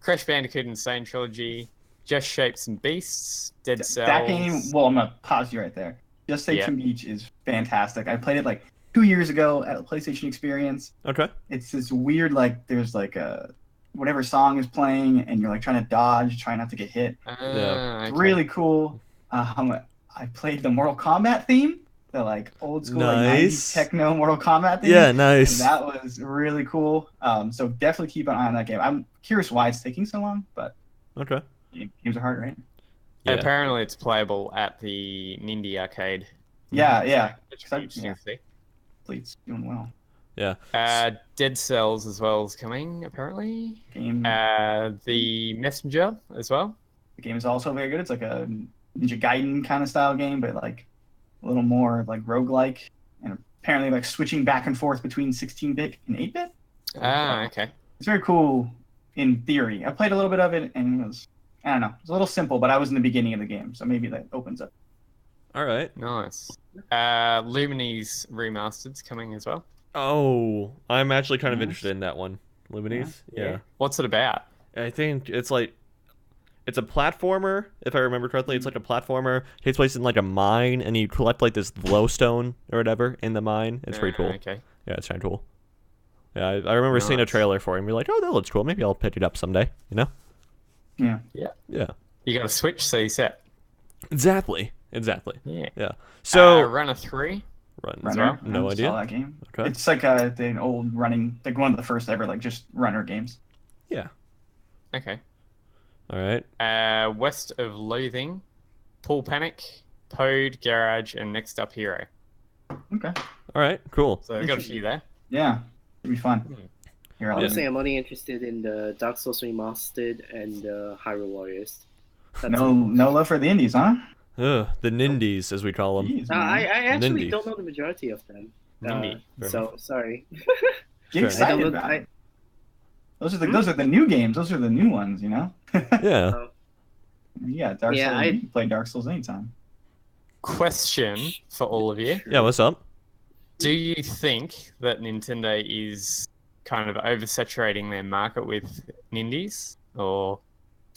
Crash Bandicoot Insane Trilogy, Just Shapes and Beasts, Dead Cells. That game. Well, I'm gonna pause you right there. Just Station Beach is fantastic. I played it like 2 years ago at a PlayStation Experience. Okay. It's this weird like there's like a whatever song is playing and you're like trying to dodge, trying not to get hit. Yeah. It's really cool. I played the Mortal Kombat theme, the like old school like, 90s Nice. techno Mortal Kombat theme. Yeah, nice. That was really cool. So definitely keep an eye on that game. I'm curious why it's taking so long, but Okay. games are hard, right? Yeah. Apparently, it's playable at the Nindy arcade. Yeah. Which would be interesting to see. Fleet's doing well. Yeah. Dead Cells as well is coming, apparently. Game The Messenger as well. the game is also very good. It's like a Ninja Gaiden kind of style game, but like a little more like roguelike, and apparently like switching back and forth between 16-bit and 8-bit. Okay. It's very cool in theory. I played a little bit of it and it was, I don't know, it was a little simple, but I was in the beginning of the game, so maybe that opens up. All right. Nice. Lumines Remastered's coming as well. Oh, I'm actually kind of Yes. interested in that one. Lumines? Yeah. What's it about? I think it's like it's a platformer, if I remember correctly. It's like a platformer. Takes place in like a mine, and you collect like this glowstone or whatever in the mine. It's pretty cool. Okay. Yeah, it's kind of cool. Yeah, I remember seeing a Nice. trailer for it and be like, oh, that looks cool. Maybe I'll pick it up someday. You know? Yeah. Yeah. You got a Switch, so you set. Exactly. Yeah. Yeah. So Runner 3. runs. Runner. No I idea. saw that game. Okay. It's like the old running, like one of the first ever, like just runner games. Yeah. Okay. All right. West of Loathing, Pool Panic, Pode, Garage, and Next Up Hero. Okay. All right. Cool. So I've got a few there. Yeah. It'd be fun. Here, I'll Honestly, I'm only interested in the Dark Souls Remastered and Hyrule Warriors. That's no it. love for the indies, huh? Ugh, the Nindies, as we call them. Jeez, I man. actually Nindy. don't know the majority of them. Nindy. So sorry. Get Sure. excited I don't know. about it. Those are the new games. Those are the new ones, you know. Yeah. Yeah, Dark Yeah, Souls. I- You can play Dark Souls anytime. Question for all of you. Yeah. What's up? Do you think that Nintendo is kind of oversaturating their market with Nindies? Or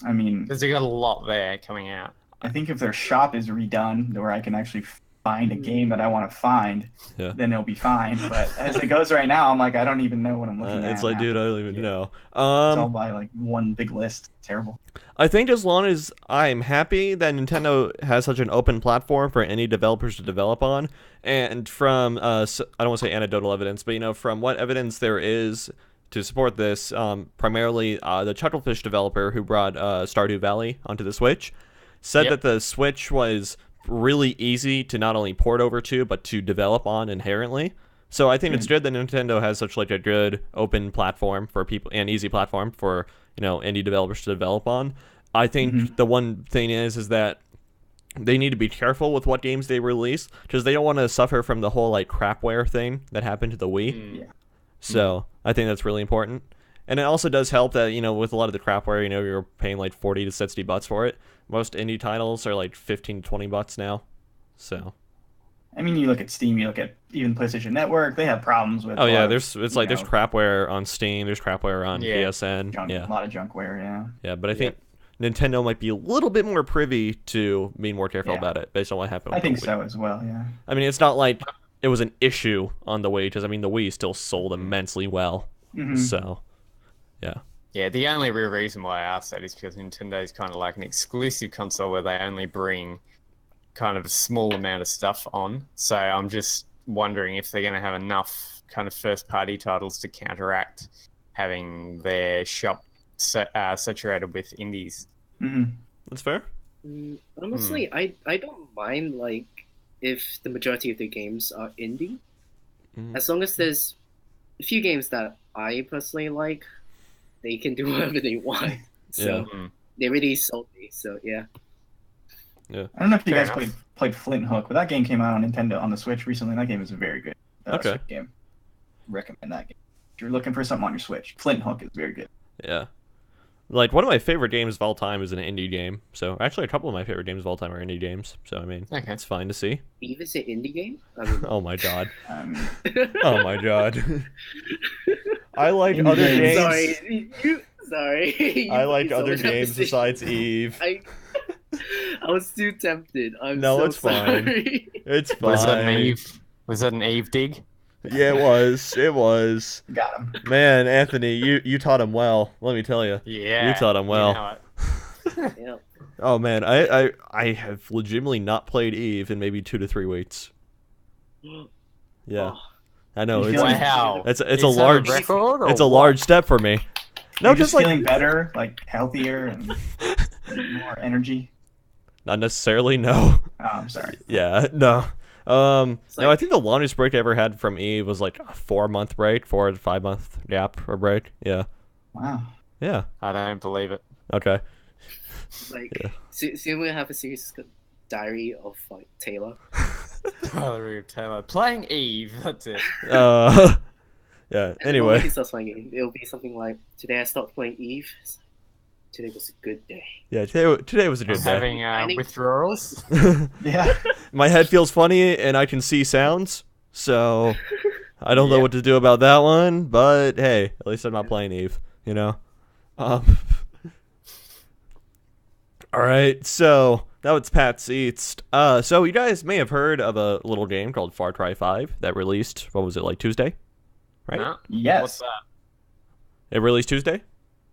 I mean, because they got a lot there coming out? I think if their shop is redone, where I can actually find a game that I want to find, Yeah. then it'll be fine. But as it goes right now, I'm like, I don't even know what I'm looking at. It's like, now. dude, I don't even know. It's all by like one big list. Terrible. I think as long as I'm happy that Nintendo has such an open platform for any developers to develop on, and from I don't want to say anecdotal evidence, but you know, from what evidence there is to support this, primarily the Chucklefish developer who brought Stardew Valley onto the Switch said Yep. that the Switch was really easy to not only port over to but to develop on inherently. So I think it's good that Nintendo has such like a good open platform for people and easy platform for, you know, indie developers to develop on. I think the one thing is that they need to be careful with what games they release because they don't want to suffer from the whole like crapware thing that happened to the Wii. Yeah. So I think that's really important. And it also does help that, you know, with a lot of the crapware, you know, you're paying like 40 to 60 bucks for it. Most indie titles are like 15 to 20 bucks now. So I mean, you look at Steam, you look at even PlayStation Network. They have problems with. oh a yeah, lot of, there's you there's know, crapware on Steam, there's crapware on Yeah. PSN. junk, Yeah. a lot of junkware. Yeah. Yeah, but I think Nintendo might be a little bit more privy to being more careful Yeah. about it based on what happened I with think the Wii. so as well. Yeah. I mean, it's not like it was an issue on the Wii because I mean the Wii still sold immensely well. Mhm. So, yeah. Yeah, the only real reason why I asked that is because Nintendo is kind of like an exclusive console where they only bring kind of a small amount of stuff on. So I'm just wondering if they're going to have enough kind of first-party titles to counteract having their shop saturated with indies. Mhm. That's fair. Honestly, I don't mind like if the majority of the games are indie, as long as there's a few games that I personally like, they can do whatever they want. So Mm. they really sold me. So yeah. I don't know if you Fair guys enough. played Flint Hook, but that game came out on Nintendo on the Switch recently. And that game is a very good Okay. Switch game. Recommend that game if you're looking for something on your Switch. Flint Hook is very good. Yeah. Like, one of my favorite games of all time is an indie game. So, actually, a couple of my favorite games of all time are indie games. So, I mean, Okay. it's fine to see. Eve is an indie game? I mean, Oh, my God. Um, Oh, my God. I like Indie other games. games. Sorry. I You like put so other much games emphasis. besides Eve. I was too tempted. I'm No, so it's fine. sorry. It's Was that an fine. Eve? Was that an Eve dig? Yeah, it was. It was. got him. Man, Anthony, you taught him well. Let me tell you. Yeah. You taught him well. You know it. Yeah. Oh man, I have legitimately not played Eve in maybe 2 to 3 weeks. Yeah, Oh, I know. You It's feeling- Wow. it's Is a that large record or it's a what? large step for me. No, You're just just like feeling better, like healthier and more energy. not necessarily. No. Oh, I'm sorry. Yeah. No. No. I like- think the longest break I ever had from Eve was like a 4-month break, 4 to 5 month gap or break. Yeah. Wow. Yeah. I don't believe it. Okay. like, Yeah. soon we'll have a series called Diary of like Taylor. Valerie Taylor playing Eve. That's it. Yeah. And the moment Anyway. he starts playing it, it'll be something like, "Today I stopped playing Eve. Today was a good day." Yeah. Today was a I'm good day. having Finding- withdrawals. Yeah. My head feels funny and I can see sounds, so I don't know what to do about that one, but hey, at least I'm not playing Eve, you know? All right, so now it's Pat's Eats. So you guys may have heard of a little game called Far Cry 5 that released, what was it, like Tuesday? Right? No? Yes. What's that? It released Tuesday?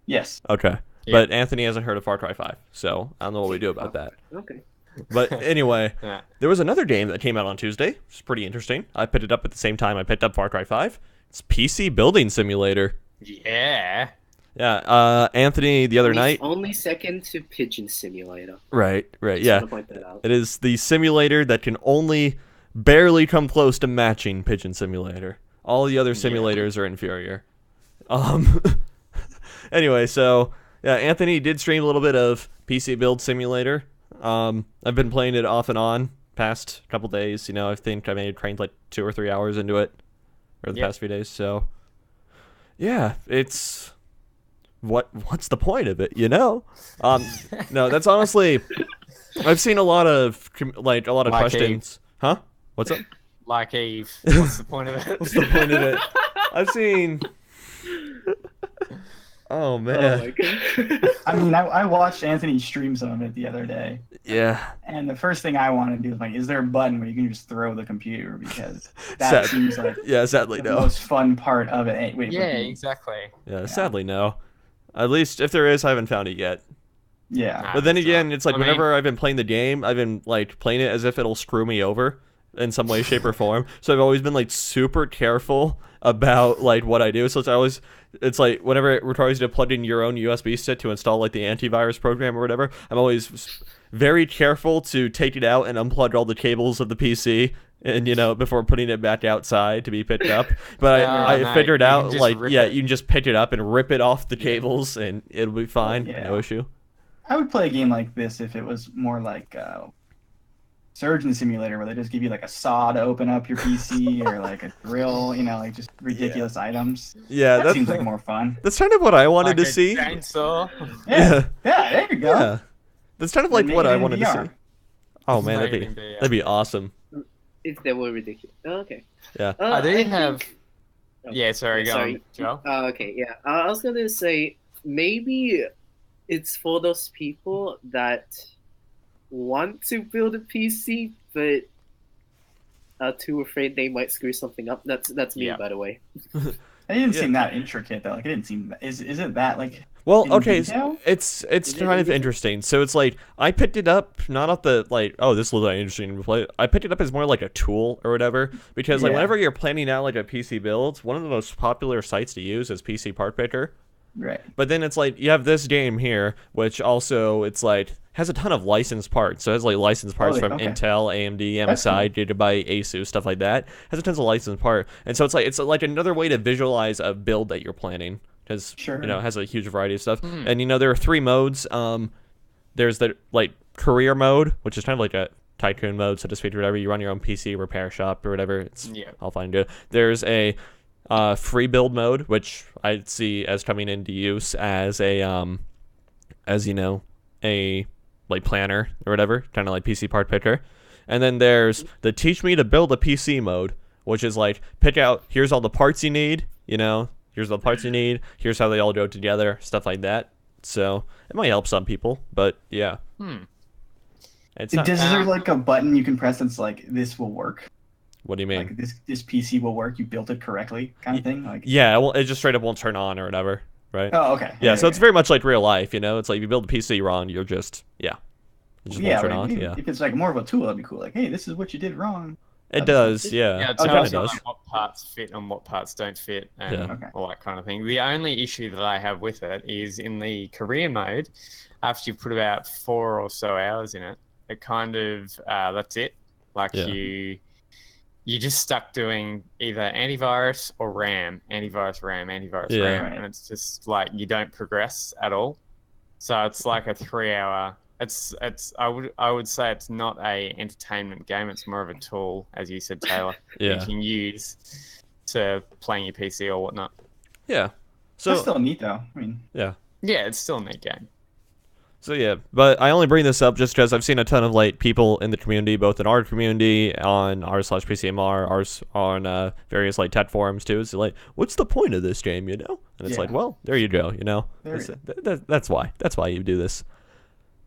Yes. Okay. Yeah. But Anthony hasn't heard of Far Cry 5, so I don't know what we do about that. Okay. But anyway, Yeah. there was another game that came out on Tuesday. It's pretty interesting. I picked it up at the same time I picked up Far Cry 5. It's PC Building Simulator. Yeah. Yeah, Anthony the other night. Only second to Pigeon Simulator. Right, Just yeah. wanna point that out. It is the simulator that can only barely come close to matching Pigeon Simulator. All the other simulators are inferior. Anyway, so yeah, Anthony did stream a little bit of PC Build Simulator. I've been playing it off and on past couple days. You know, I think I may have trained like 2 or 3 hours into it over the past few days. So yeah, it's what's the point of it? You know? No, that's honestly. I've seen a lot of questions. Huh? What's up? Like Eve. What's the point of it? What's the point of it? I've seen. Oh man. Oh my god. I mean, I watched Anthony stream some of it the other day, Yeah. and the first thing I want to do is like, is there a button where you can just throw the computer? Because that seems like Yeah, sadly the no. most fun part of it. Hey, wait, Yeah, wait, exactly. Yeah, sadly no. At least if there is, I haven't found it yet. yeah. Nah, But then it's again, not. it's like I mean- whenever I've been playing the game, I've been like playing it as if it'll screw me over in some way, shape, or form. So I've always been like super careful about like what I do. So it's like whenever it requires you to plug in your own USB stick to install like the antivirus program or whatever, I'm always very careful to take it out and unplug all the cables of the PC. And before putting it back outside to be picked up, but I no, figured you can out just like rip it. you can just pick it up and rip it off the cables and it'll be fine, Yeah. no issue. I would play a game like this if it was more like Surgeon Simulator, where they just give you like a saw to open up your PC or like a drill, like just ridiculous items. Yeah, That that's seems like more fun. that's kind of what I wanted Like to a see. chainsaw. Yeah, there you go. Yeah, that's kind of like Make what it I in wanted to VR. see. Oh man, Make it in VR. that'd be awesome. If they were ridiculous. Oh, okay. Yeah. I do think- have. Oh, Yeah, sorry, go on, Joe. Okay, yeah. I was gonna say maybe it's for those people that want to build a PC but are too afraid they might screw something up. That's me, Yeah. by the way. It didn't Yeah. seem that intricate though. Like it didn't seem. Is it that like? Well, in okay, detail? it's Is it kind of in interesting. So it's like I picked it up not off the like, oh, this looks like interesting to play. I picked it up as more like a tool or whatever because like Yeah. whenever you're planning out like a PC build, one of the most popular sites to use is PC Part Picker. Right. But then it's like you have this game here, which also it's like has a ton of licensed parts. So it has like licensed parts Really? from Okay. Intel, AMD, That's MSI, Gigabyte, Asus, stuff like that. Has a tons of licensed part, and so it's like another way to visualize a build that you're planning because Sure. it has a huge variety of stuff. And there are 3 modes. There's the like career mode, which is kind of like a tycoon mode, so to speak, or whatever. You run your own PC repair shop or whatever. It's all fine and good. There's a free build mode, which I see as coming into use as a a like planner or whatever, kind of like PC Part Picker. And then there's the teach me to build a PC mode, which is like pick out here's all the parts you need, here's all the parts you need, here's how they all go together, stuff like that. So it might help some people, but yeah. It's not, Is there like a button you can press that's like this will work? what do you mean? Like this PC will work. You built it correctly, kind of thing. Like. Yeah, well, it just straight up won't turn on or whatever, right? Oh, okay. Yeah, so it's very much like real life, It's like if you build a PC wrong, you're just, it just won't turn like, on, if it's like more of a tool, that'd be cool. Like, hey, this is what you did wrong. It does, yeah. Yeah, it Oh, tells does you it? what parts fit and what parts don't fit and Yeah. Okay. all that kind of thing. The only issue that I have with it is in the career mode, after you put about 4 or so hours in it, it kind of, that's it. Like Yeah. you're just stuck doing either antivirus or RAM, antivirus, RAM, antivirus, Yeah. RAM, Right. and it's just like you don't progress at all. So it's like a 3-hour. It's I would say it's not a entertainment game. It's more of a tool, as you said, Taylor. Yeah. You can use to playing your PC or whatnot. Yeah. That's So still neat, though. I mean, Yeah, it's still a neat game. So yeah, but I only bring this up just because I've seen a ton of like people in the community, both in our community on r/PCMR, ours on various like tech forums too. It's like, what's the point of this game, you know? And it's like, well, there you go, you know. That's why. That's why you do this.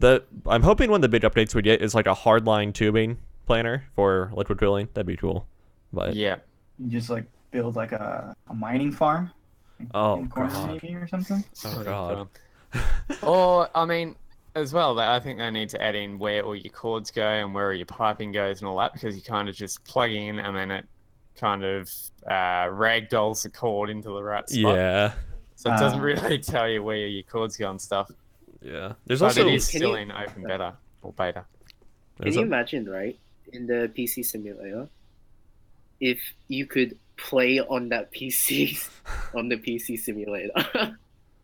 I'm hoping one of the big updates we get is like a hardline tubing planner for liquid cooling. That'd be cool. But Yeah. You just like build like a mining farm. Oh, in the corner God. maybe or something. Oh god. Or, I mean, as well, I think they need to add in where all your cords go and where your piping goes and all that, because you kind of just plug in and then it kind of ragdolls the cord into the right spot. Yeah. So it doesn't really tell you where your cords go and stuff. Yeah. There's But also it is still in open beta or beta. Can you imagine, right, in the PC simulator, if you could play on that PC on the PC simulator?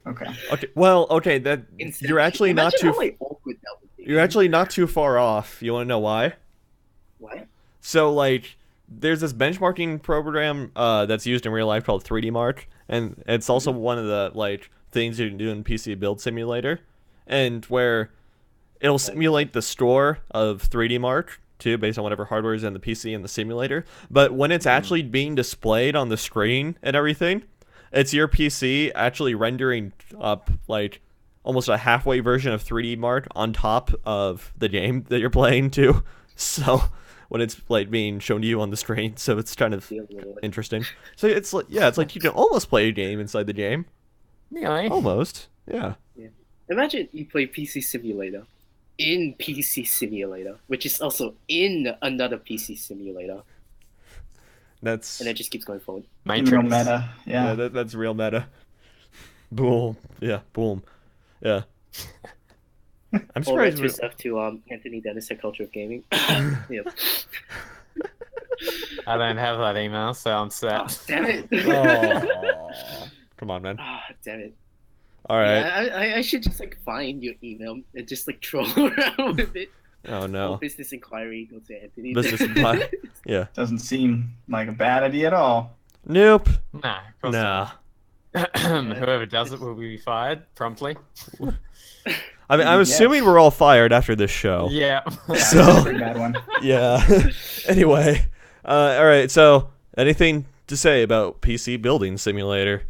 Okay. Well, okay, that you're actually not too. How, like, awkward that would be. You're actually not too far off. You want to know why? What? So, like, there's this benchmarking program that's used in real life called 3D Mark, and it's also one of the like things you can do in PC Build Simulator, and where it'll simulate the store of 3D Mark too, based on whatever hardware is in the PC and the simulator. But when it's actually being displayed on the screen and everything, it's your PC actually rendering up like almost a halfway version of 3D Mark on top of the game that you're playing too. So when it's like being shown to you on the screen, so it's kind of interesting. So it's like, yeah, it's like you can almost play a game inside the game. Yeah. Almost, yeah. Imagine you play PC Simulator in PC Simulator, which is also in another PC Simulator. That's and it just keeps going forward. Real meta, yeah. That's real meta. Boom, yeah, boom, yeah. I'm All right, surprised. stuff to Anthony Dennis at Culture of Gaming. Yep. I don't have that email, so I'm sad. Oh, damn it! Oh, come on, man. Ah, damn it! All right. Yeah, I should just like find your email and just like troll around with it. Oh no. Business inquiry. Go to Anthony. Business inquiry. Yeah. Doesn't seem like a bad idea at all. Nope. Nah. Of course Nah. not. Whoever does it will be fired promptly. I mean, I'm assuming we're all fired after this show. Yeah. So That's a pretty bad one. yeah. Anyway, all right. So, anything to say about PC Building Simulator?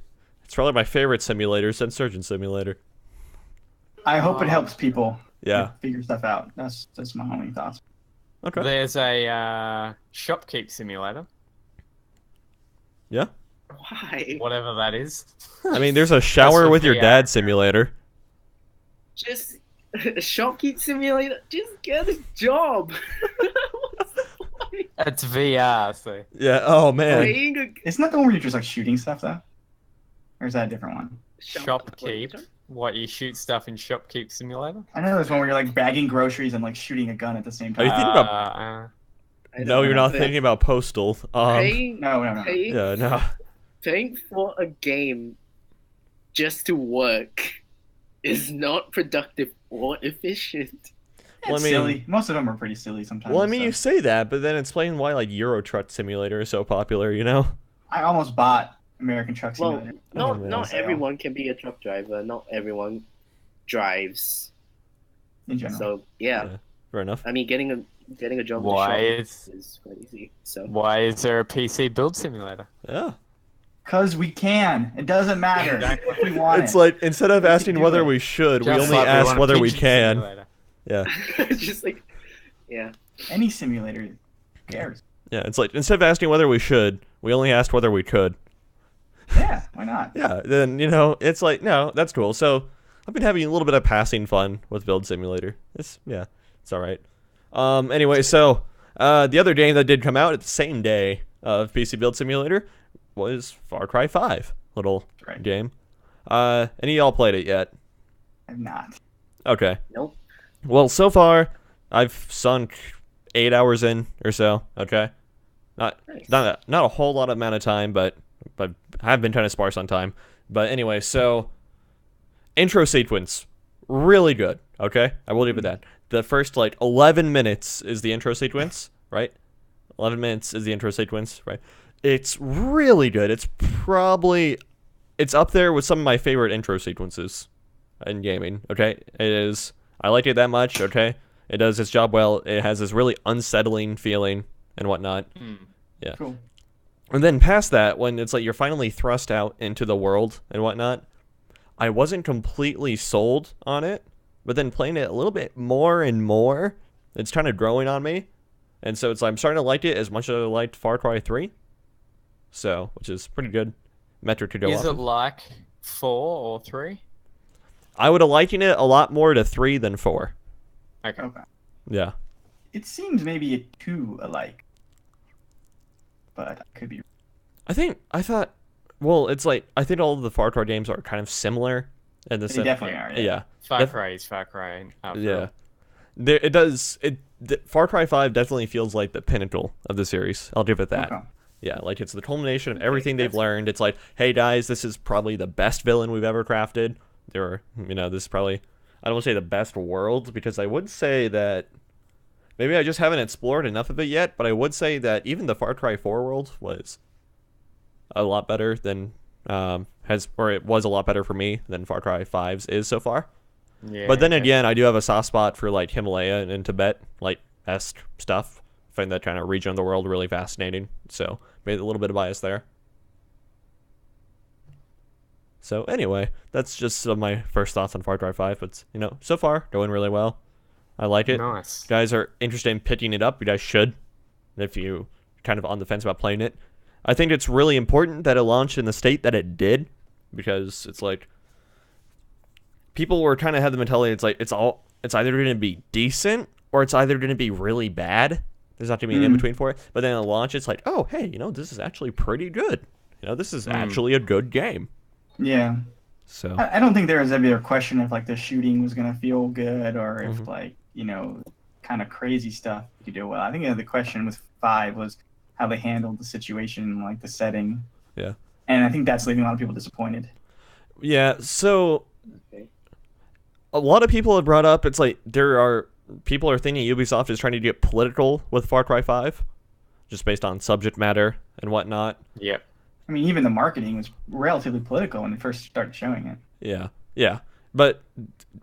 It's probably my favorite simulator since Surgeon Simulator. I hope it helps people. Yeah. Figure stuff out. That's my only thoughts. Okay. There's a shopkeep simulator, Yeah. Why? whatever that is. I mean, there's a shower what with your the, dad simulator. Just a shopkeep simulator. Just get a job. What's the point? It's VR, so. Yeah. Oh man. Playing a Isn't that the one where you're just like shooting stuff though? Or is that a different one? Shopkeep. What, you shoot stuff in Shopkeep Simulator? I know there's one where you're like bagging groceries and like shooting a gun at the same Are you time. thinking about? I No, you're not know. thinking about Postal. Paying, No. paying, Yeah. No. paying for a game just to work is not productive or efficient. Well, It's I mean- silly. Most of them are pretty silly sometimes. Well, I mean, so. you say that, but then explain why like Euro Truck Simulator is so popular. You know? I almost bought American Truck Well, Simulator. not man. not everyone can be a truck driver. Not everyone drives. In general. So yeah, Yeah. Fair enough. I mean, getting a job Why in the shop is is quite easy. So why is there a PC build simulator? Yeah. Because we can. It doesn't matter Exactly. if we want It's it. like instead of We can asking do whether it. we should, we Just only like ask want a whether we Pigeon can. Simulator. Yeah. just like yeah. Any simulator. Who cares? Yeah. It's like instead of asking whether we should, we only asked whether we could. Yeah, why not? Yeah. Then it's like no, that's cool. So I've been having a little bit of passing fun with Build Simulator. It's all right. Anyway, so the other game that did come out at the same day of PC Build Simulator was Far Cry 5. Little Right. game. Any of y'all played it yet? I'm not. Okay. Nope. Well, so far I've sunk 8 hours in or so. Okay. Nice. Not a whole lot of amount of time, but I've been kind of sparse on time. But anyway, so intro sequence, really good. Okay, I will leave it at that. The first like 11 minutes is the intro sequence, right? 11 minutes is the intro sequence, right? It's really good. It's up there with some of my favorite intro sequences in gaming. Okay, it is. I liked it that much. Okay, it does its job well. It has this really unsettling feeling and whatnot. Yeah. Cool. And then past that, when it's like you're finally thrust out into the world and whatnot, I wasn't completely sold on it. But then playing it a little bit more and more, it's kind of growing on me. And so it's like I'm starting to like it as much as I liked Far Cry 3. So, which is pretty good metric to go off. Is it like 4 or 3? I would have likened it a lot more to 3 than 4. Okay. Yeah. It seems maybe a 2 alike, but I could be. I thought, well, it's like, I think all of the Far Cry games are kind of similar. In the They definitely are. Yeah. Far Cry is Far Cry. Yeah. It does. Far Cry 5 definitely feels like the pinnacle of the series. I'll give it that. Okay. Yeah, like it's the culmination of everything they've learned. It's like, hey guys, this is probably the best villain we've ever crafted. This is probably, I don't want to say the best world, because I would say that maybe I just haven't explored enough of it yet, but I would say that even the Far Cry 4 world was a lot better than it was a lot better for me than Far Cry 5's is so far. Yeah, But then again, I do have a soft spot for like Himalaya and Tibet, like esque stuff. I find that kind of region of the world really fascinating. So maybe a little bit of bias there. So anyway, that's just some of my first thoughts on Far Cry 5. But so far going really well. I like it. Nice. If you guys are interested in picking it up, you guys should. If you kind of on the fence about playing it, I think it's really important that it launched in the state that it did, because it's like people were kind of had the mentality it's like it's either going to be decent or it's either going to be really bad. There's not going to be an in between for it. But then at launch, it's like, oh hey, this is actually pretty good. This is actually a good game. Yeah. So I don't think there was ever a question if like the shooting was gonna feel good or if like kind of crazy stuff you could do well. I think the question with 5 was how they handled the situation, like the setting. Yeah. And I think that's leaving a lot of people disappointed. Yeah. So a lot of people have brought up, it's like people are thinking Ubisoft is trying to get political with Far Cry 5, just based on subject matter and whatnot. Yep. I mean, even the marketing was relatively political when they first started showing it. Yeah. But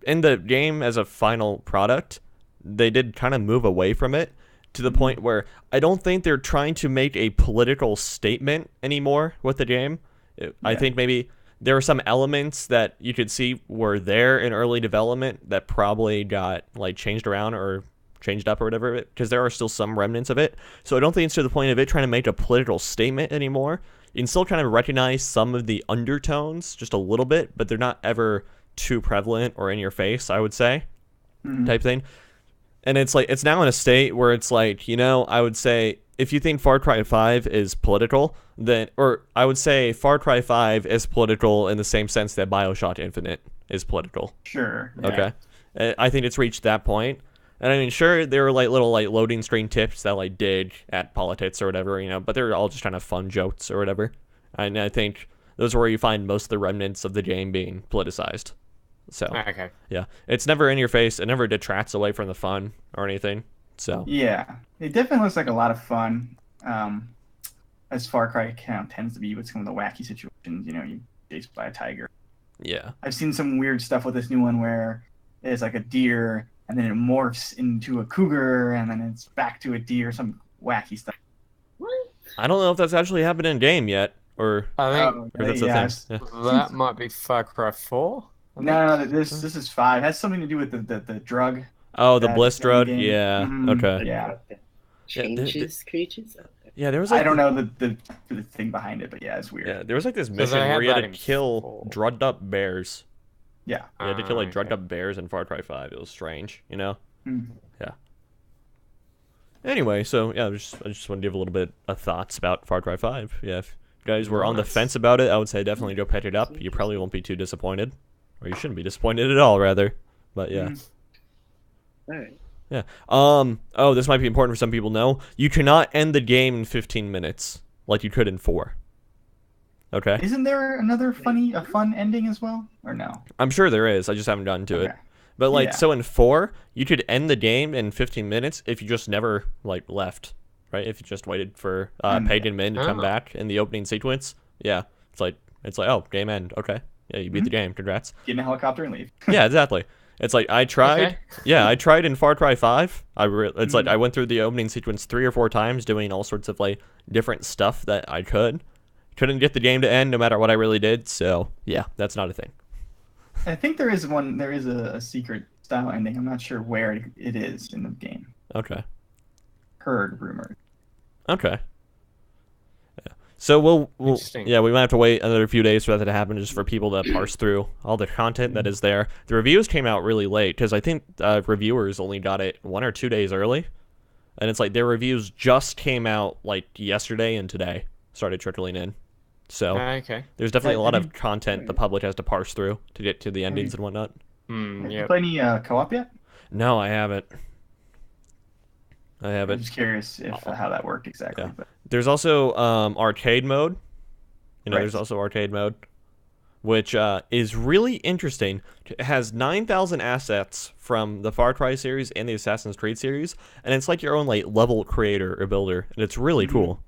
in the game as a final product, they did kind of move away from it to the point where I don't think they're trying to make a political statement anymore with the game. I think maybe there are some elements that you could see were there in early development that probably got like changed around or changed up or whatever, because there are still some remnants of it. So I don't think it's to the point of it trying to make a political statement anymore. You can still kind of recognize some of the undertones just a little bit, but they're not ever too prevalent or in your face, I would say, type thing. And it's like, it's now in a state where it's like, I would say if you think Far Cry 5 is political, or I would say Far Cry 5 is political in the same sense that BioShock Infinite is political. Sure. Yeah. Okay. I think it's reached that point. And I mean, sure, there were like little like loading screen tips that like dig at politics or whatever, but they're all just kind of fun jokes or whatever. And I think those are where you find most of the remnants of the game being politicized. So, okay. Yeah, it's never in your face. It never detracts away from the fun or anything. So, yeah, it definitely looks like a lot of fun. As Far Cry tends to be with some of the wacky situations, you chased by a tiger. Yeah. I've seen some weird stuff with this new one where it's like a deer and then it morphs into a cougar and then it's back to a deer, some wacky stuff. What? I don't know if that's actually happened in game yet, or I think or that's a thing. Yeah. that might be Far Cry 4. No, this is 5. It has something to do with the drug. Oh, the That's bliss drug. in-game. Yeah. Mhm. Okay. Yeah. Changes creatures? Yeah, there was like I don't know the thing behind it, but yeah, it's weird. Yeah, there was like this they mission had where you had that to in kill 4. drugged up bears. Yeah. You had to kill like drugged Okay. up bears in Far Cry 5. It was strange, Mhm. Yeah. Anyway, so yeah, I just want to give a little bit of thoughts about Far Cry 5. Yeah, if you guys were on the Nice. fence about it, I would say definitely go pick it up. You probably won't be too disappointed, or you shouldn't be disappointed at all, rather. But yeah. Alright. Yeah. Oh, this might be important for some people to know. You cannot end the game in 15 minutes like you could in 4. Okay? Isn't there another fun ending as well, or no? I'm sure there is. I just haven't gotten to it. Okay. But like, Yeah. so in 4, you could end the game in 15 minutes if you just never like left, right? If you just waited for Pagan Min to come Oh. back in the opening sequence. Yeah. It's like, oh, game end. Okay. Yeah, you beat the game. Congrats. Get in a helicopter and leave. Yeah, exactly. It's like I tried. Okay. Yeah, I tried in Far Cry 5. It's like Mhm. I went through the opening sequence 3 or 4 times, doing all sorts of like different stuff that I couldn't get the game to end no matter what I really did. So yeah, that's not a thing. I think there is a secret style ending. I'm not sure where it is in the game. Okay. Heard rumors. Okay. So we'll Interesting. yeah, we might have to wait another few days for that to happen, just for people to parse through all the content that is there. The reviews came out really late because I think reviewers only got it 1 or 2 days early, and it's like their reviews just came out like yesterday and today started trickling in. So Okay. there's definitely a lot Have of content the public has to parse through to get to the endings and whatnot. Have you Yep. played any co-op yet? No, I haven't. I'm just curious if how that worked exactly. Yeah. But There's also arcade mode. Right. There's also arcade mode, which is really interesting. It has 9,000 assets from the Far Cry series and the Assassin's Creed series, and it's like your own like level creator or builder, and it's really cool.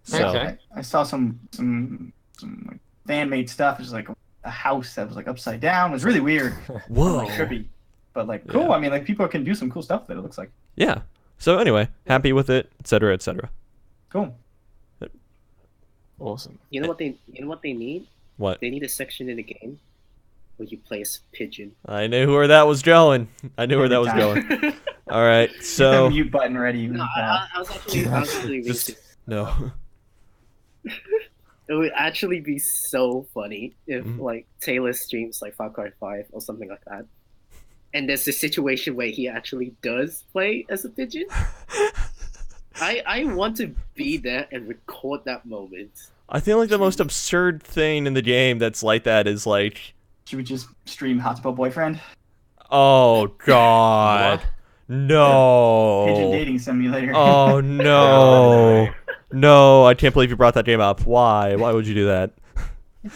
So Okay. I saw some like, fan-made stuff. It was like a house that was like upside down. It was really weird. whoa, Like trippy, but like cool. Yeah. I mean, like people can do some cool stuff that it looks like. yeah. So anyway, happy with it, etc., etc. Cool. Awesome. You know what they need? What? They need a section in the game where you play as Pigeon. I knew where that was going. I knew where that was Every going. All right, Get the so mute button ready. No, I was actually being just serious. no. It would actually be so funny if Mhm. like Taylor streams like Far Cry 5 or something like that. And there's a situation where he actually does play as a pigeon. I want to be there and record that moment. I feel like the most absurd thing in the game that's like that is like, Should we just stream Hotspot Boyfriend? oh god, What? no. Pigeon dating simulator. Oh no. No, I can't believe you brought that game up. Why? Why would you do that?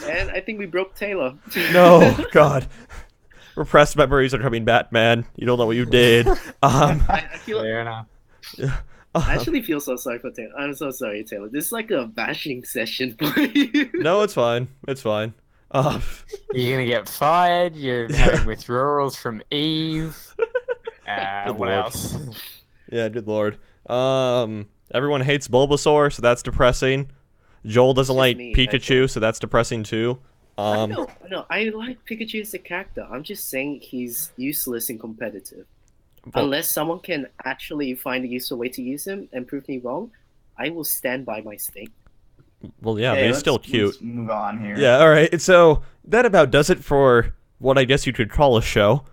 And I think we broke Taylor. No, God. Repressed memories are coming back, man. You don't know what you did. I feel Fair enough. I actually feel so sorry for Taylor. I'm so sorry, Taylor. This is like a bashing session for you. No, it's fine. It's fine. You're gonna get fired. You're having withdrawals from Eve. What Lord. else? Yeah, good lord. Everyone hates Bulbasaur, so that's depressing. Joel doesn't It's just like me, Pikachu, so that's depressing too. No, I like Pikachu as a character. I'm just saying he's useless and competitive. Well- Unless someone can actually find a useful way to use him and prove me wrong, I will stand by my stake. Well, yeah, Okay, but he's let's- still cute. Let's move on here. Yeah, all right. So that about does it for what I guess you could call a show.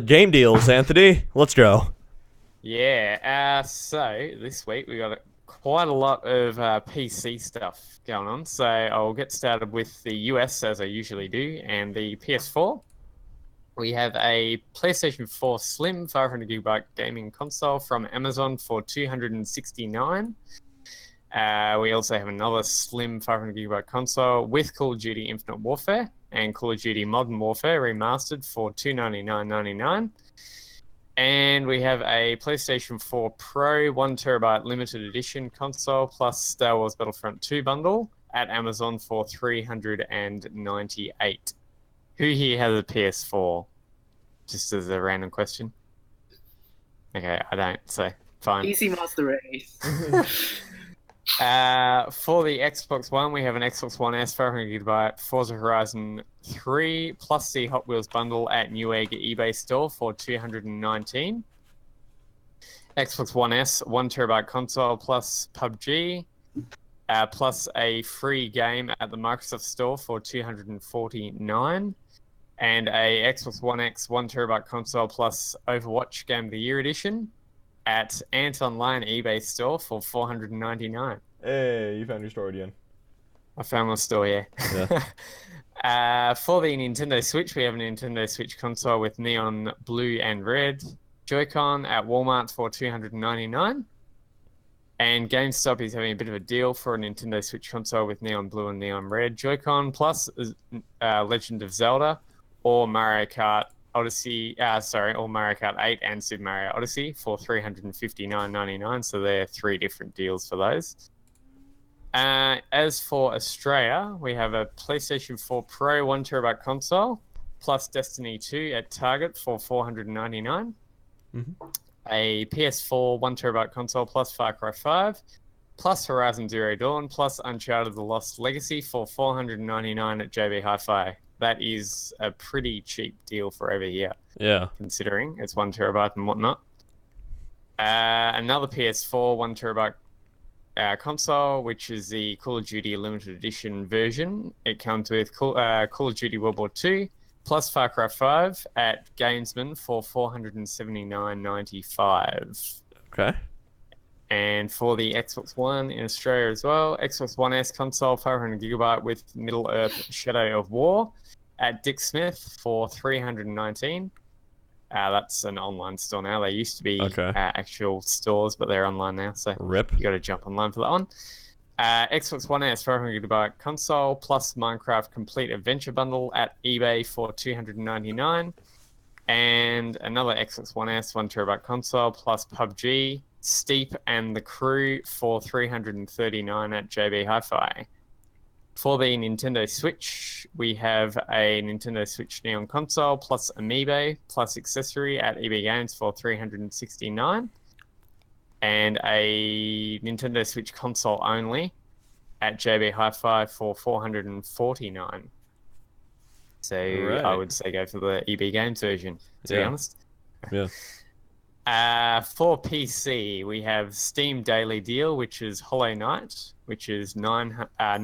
Game deals, Anthony. Let's go. Yeah. So this week we got quite a lot of PC stuff going on. So I'll get started with the US as I usually do, and the PS4. We have a PlayStation 4 Slim 500GB gaming console from Amazon for $269. We also have another Slim 500GB console with Call of Duty Infinite Warfare and Call of Duty Modern Warfare Remastered for $299.99. And we have a PlayStation 4 Pro 1TB limited edition console plus Star Wars Battlefront 2 bundle at Amazon for $398. Who here has a PS4? Just as a random question. Okay, I don't, so fine. PC Master Race. For the Xbox One, we have an Xbox One S 500GB Forza Horizon 3 plus the Hot Wheels bundle at Newegg eBay store for $219. Xbox One S 1TB console plus PUBG plus a free game at the Microsoft Store for $249. And a Xbox One X 1TB console plus Overwatch Game of the Year edition at Ant Online eBay store for $499. Hey, you found your store again. I found my store, yeah. For the Nintendo Switch, we have a Nintendo Switch console with neon blue and red Joy-Con at Walmart for $299. And GameStop is having a bit of a deal for a Nintendo Switch console with neon blue and neon red Joy-Con plus Legend of Zelda or Mario Kart Odyssey, or Mario Kart 8 and Super Mario Odyssey for $359.99. So there are 3 different deals for those. As for Australia, we have a PlayStation 4 Pro 1TB console plus Destiny 2 at Target for $499. A PS4 1TB console plus Far Cry 5, plus Horizon Zero Dawn, plus Uncharted The Lost Legacy for $499 at JB Hi-Fi. That is a pretty cheap deal for over here. Yeah. Considering it's 1TB and whatnot. Another PS4 1TB console, which is the Call of Duty Limited Edition version. It comes with Call of Duty World War II, plus Far Cry 5 at Gamesman for $479.95. Okay. And for the Xbox One in Australia as well, Xbox One S console 500GB with Middle Earth Shadow of War at Dick Smith for $319. That's an online store now. They used to be actual stores, but they're online now. So Rip. You got to jump online for that one. Xbox One S 500GB console plus Minecraft Complete Adventure Bundle at eBay for $299. And another Xbox One S 1TB console plus PUBG, Steep and the Crew for $339 at JB Hi-Fi. For the Nintendo Switch, we have a Nintendo Switch Neon console plus Amiibo plus accessory at EB Games for $369. And a Nintendo Switch console only at JB Hi-Fi for $449. So I would say go for the EB Games version, to be honest. Yeah. For PC, we have Steam Daily Deal, which is Hollow Knight, which is $9.89. I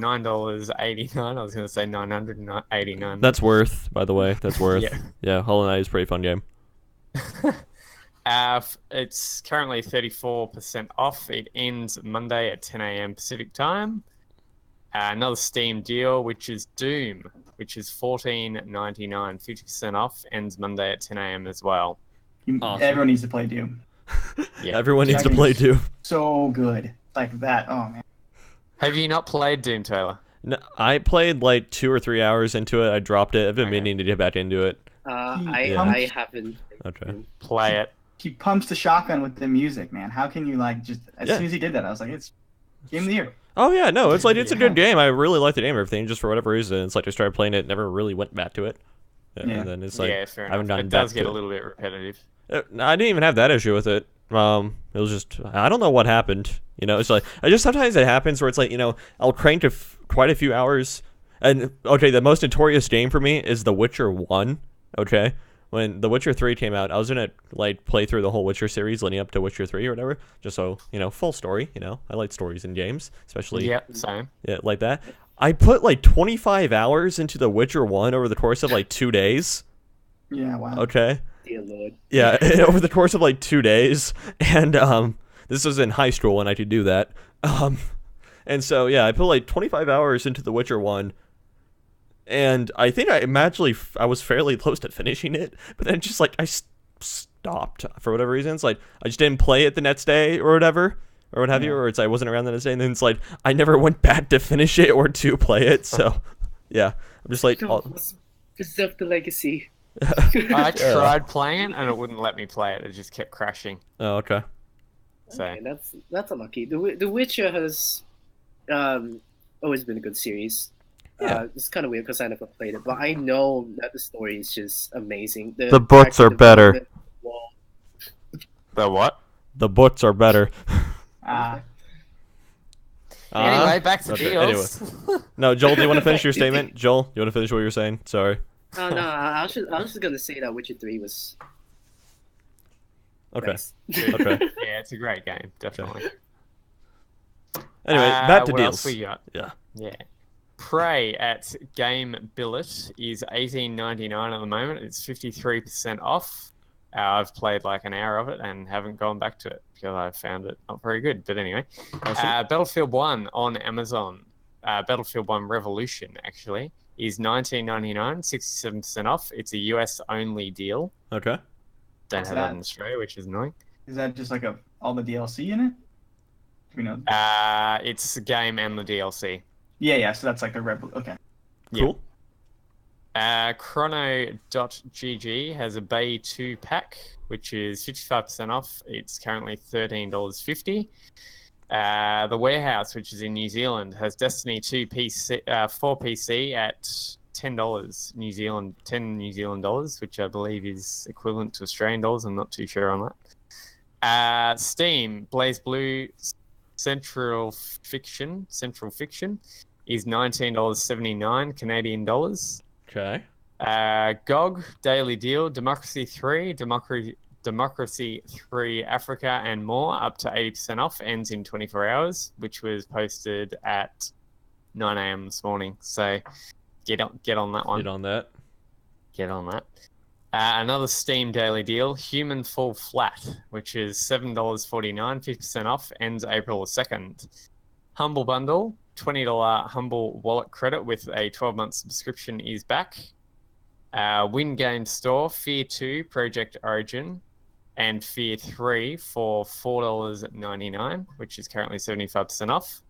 was going to say $989. That's worth, by the way. That's worth. Yeah, Hollow Knight is a pretty fun game. It's currently 34% off. It ends Monday at 10 a.m. Pacific time. Another Steam deal, which is Doom, which is $14.99, 50% off, ends Monday at 10 a.m. as well. Awesome. Everyone needs to play Doom. Everyone needs to play Doom. So good. Like that. Oh, man. Have you not played Doom, Taylor? No, I played like 2 or 3 hours into it. I dropped it. I've been meaning to get back into it. I haven't. Okay. Play it. He pumps the shotgun with the music, man. How can you just as soon as he did that, I was like, it's game of the year. Oh yeah, no, it's like it's a good game. I really like the game and everything. Just for whatever reason, it's like I started playing it, never really went back to it. And then it's like fair I haven't enough. gone It back does get a little bit repetitive. I didn't even have that issue with it. It was just I don't know what happened. It's like I just sometimes it happens where it's like I'll crank to quite a few hours. And okay, the most notorious game for me is The Witcher 1. Okay. When The Witcher 3 came out, I was gonna play through the whole Witcher series leading up to Witcher 3 or whatever, just so full story. I like stories in games, especially same. Yeah, like that. I put 25 hours into The Witcher 1 over the course of 2 days. Yeah, wow. Okay. Dear Lord. Yeah, over the course of 2 days, and this was in high school when I could do that. And so yeah, I put 25 hours into The Witcher 1. And I think I was fairly close to finishing it, but then just I stopped for whatever reason. It's I just didn't play it the next day or whatever, or what have you, or I wasn't around the next day, and then it's I never went back to finish it or to play it. So yeah, I'm just preserve the legacy. I tried playing it and it wouldn't let me play it. It just kept crashing. Oh, okay. So Okay, that's unlucky. The Witcher has always been a good series. It's kind of weird because I never played it, but I know that the story is just amazing. The books are better. The what? The books are better. Anyway, back to deals. Anyway. No, Joel, do you want to finish your statement? Joel, you want to finish what you were saying? Sorry. No, I was just gonna say that Witcher 3 was. Okay. Nice. Okay. Yeah, it's a great game, definitely. Anyway, back to what deals. Else we got? Yeah. Prey at Game Billet is $18.99 at the moment. It's 53% off. I've played an hour of it and haven't gone back to it because I found it not very good. But anyway, awesome. Battlefield 1 on Amazon, Battlefield 1 Revolution actually, is $19.99, 67% off. It's a US only deal. Okay. Don't have that in Australia, which is annoying. Is that just all the DLC in it? Do we know? It's the game and the DLC. Yeah. So that's the okay. Cool. Chrono.gg has a Bay 2 pack, which is 55% off. It's currently $13.50. The Warehouse, which is in New Zealand, has Destiny 2 PC, 4 PC at $10 New Zealand, 10 New Zealand dollars, which I believe is equivalent to Australian dollars. I'm not too sure on that. Steam, Blaze Blue, Central Fiction is $19.79 Canadian dollars. Okay. GOG Daily Deal, Democracy 3, Democracy 3 Africa and more, up to 80% off, ends in 24 hours, which was posted at 9 a.m. this morning. So get on that one. Get on that. Another Steam Daily Deal, Human Fall Flat, which is $7.49, 50% off, ends April 2nd. Humble Bundle, $20 Humble Wallet credit with a 12-month subscription is back. Win Game Store, Fear 2, Project Origin, and Fear 3 for $4.99, which is currently 75% off.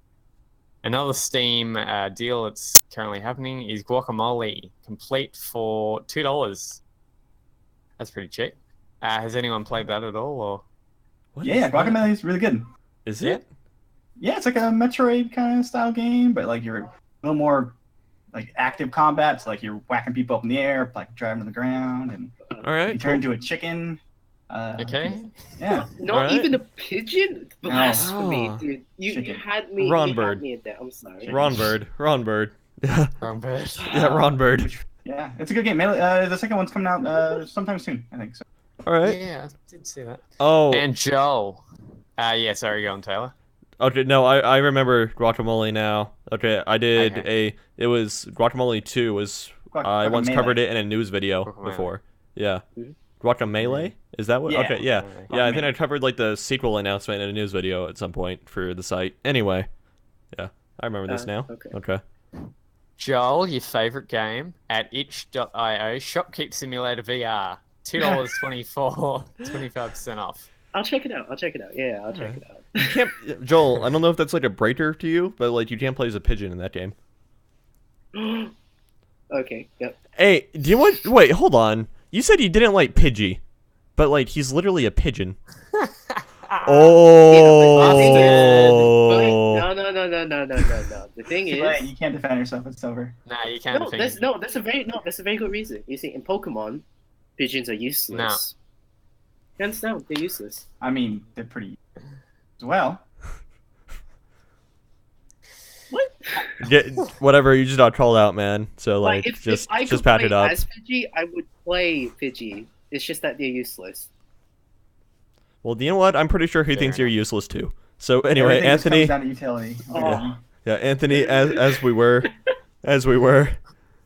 Another Steam deal that's currently happening is Guacamole, complete for $2. That's pretty cheap. Has anyone played that at all? Or Yeah, Guacamole is really good. Is it? Yeah, it's like a Metroid kind of style game, but like you're a little more like active combat. So like you're whacking people up in the air, like driving to the ground, and All right. you turn into a chicken. okay. Yeah. Not Alright. even a pigeon? Blasphemy, Oh. dude. You Chicken. had me. Ron you Bird. had me at that. I'm sorry. Ron Bird. Yeah, Wrong bird. Ron Bird. Yeah, it's a good game. The second one's coming out sometime soon, I think. So. All right. Yeah, I did see that. Oh. And Joel. Yeah, sorry, go on, Taylor. Okay, no, I remember Guacamole now. Okay, I did it was Guacamole 2 was I once Guacamole. covered it in a news video Guacamole. before. Yeah. Mhm. Guacamole? Is that what? Yeah. Okay, yeah. Guacamole. Yeah, I think I covered like the sequel announcement in a news video at some point for the site. Anyway. Yeah. I remember this now. Okay. Okay. Joel, your favorite game at itch.io, Shopkeep Simulator VR, $2.24, 25% off. I'll check it out. Yeah, I'll check it out. You can't Joel, I don't know if that's like a breaker to you, but like you can't play as a pigeon in that game. Okay, yep. Hey, do you want wait, hold on. You said you didn't like Pidgey, but like he's literally a pigeon. Oh. No. The thing is, Right, you can't defend yourself. It's over. Nah, you can't defend it. that's a very good reason. You see, in Pokemon, pigeons are useless. No. Hands down, they're useless. I mean, they're pretty as well. What? Get whatever, you just got called out, man. So like if just I could patch play it up. as Pidgey, I would play Pidgey. It's just that they're useless. Well, you know what? I'm pretty sure he Fair thinks you're enough. useless too. So anyway, Everything just Anthony. comes down to utility. Oh. Yeah, Anthony, as we were.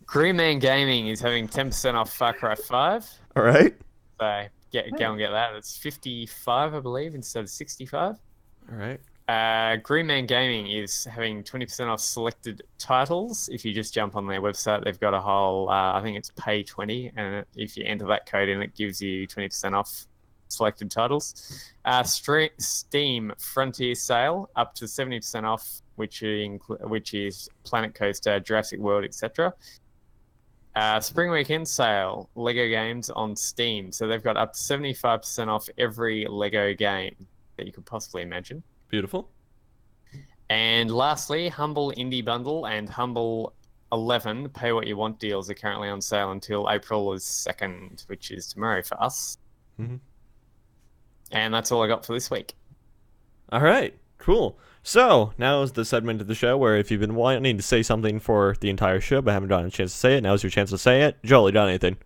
Green Man Gaming is having 10% off Far Cry 5. All right. So go and get that. It's 55, I believe, instead of 65. All right. Green Man Gaming is having 20% off selected titles. If you just jump on their website, they've got a whole, I think it's pay 20, and if you enter that code in, it gives you 20% off selected titles. Steam Frontier Sale up to 70% off, which is Planet Coaster, Jurassic World, etc. Spring Weekend Sale, Lego games on Steam. So they've got up to 75% off every Lego game that you could possibly imagine. Beautiful. And lastly, Humble Indie Bundle and Humble 11 Pay What You Want deals are currently on sale until April 2nd, which is tomorrow for us. Mhm. And that's all I got for this week. All right. Cool. So now is the segment of the show where if you've been wanting to say something for the entire show but haven't gotten a chance to say it, now's your chance to say it. Joel, you got anything?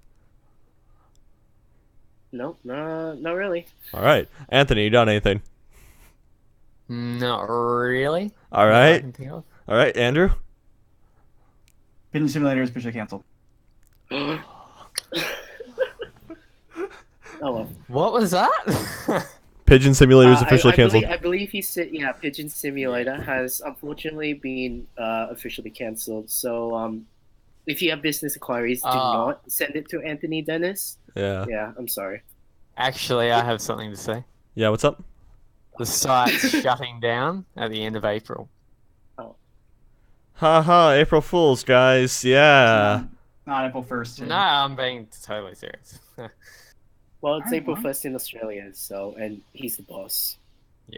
No, not really. All right. Anthony, you got anything? Not really. All Not that I right. can think of. All right, Andrew. Pigeon Simulator is officially canceled. Oh well. What was that? Pigeon Simulator is officially canceled. I believe he said, yeah, Pigeon Simulator has unfortunately been officially cancelled. So, if you have business inquiries, do not send it to Anthony Dennis. Yeah. Yeah, I'm sorry. Actually, I have something to say. Yeah, what's up? The site's shutting down at the end of April. Haha, April Fools, guys. Yeah. Not April 1st. No, I'm being totally serious. Well, it's Alright, April well. 1st in Australia, so, and he's the boss.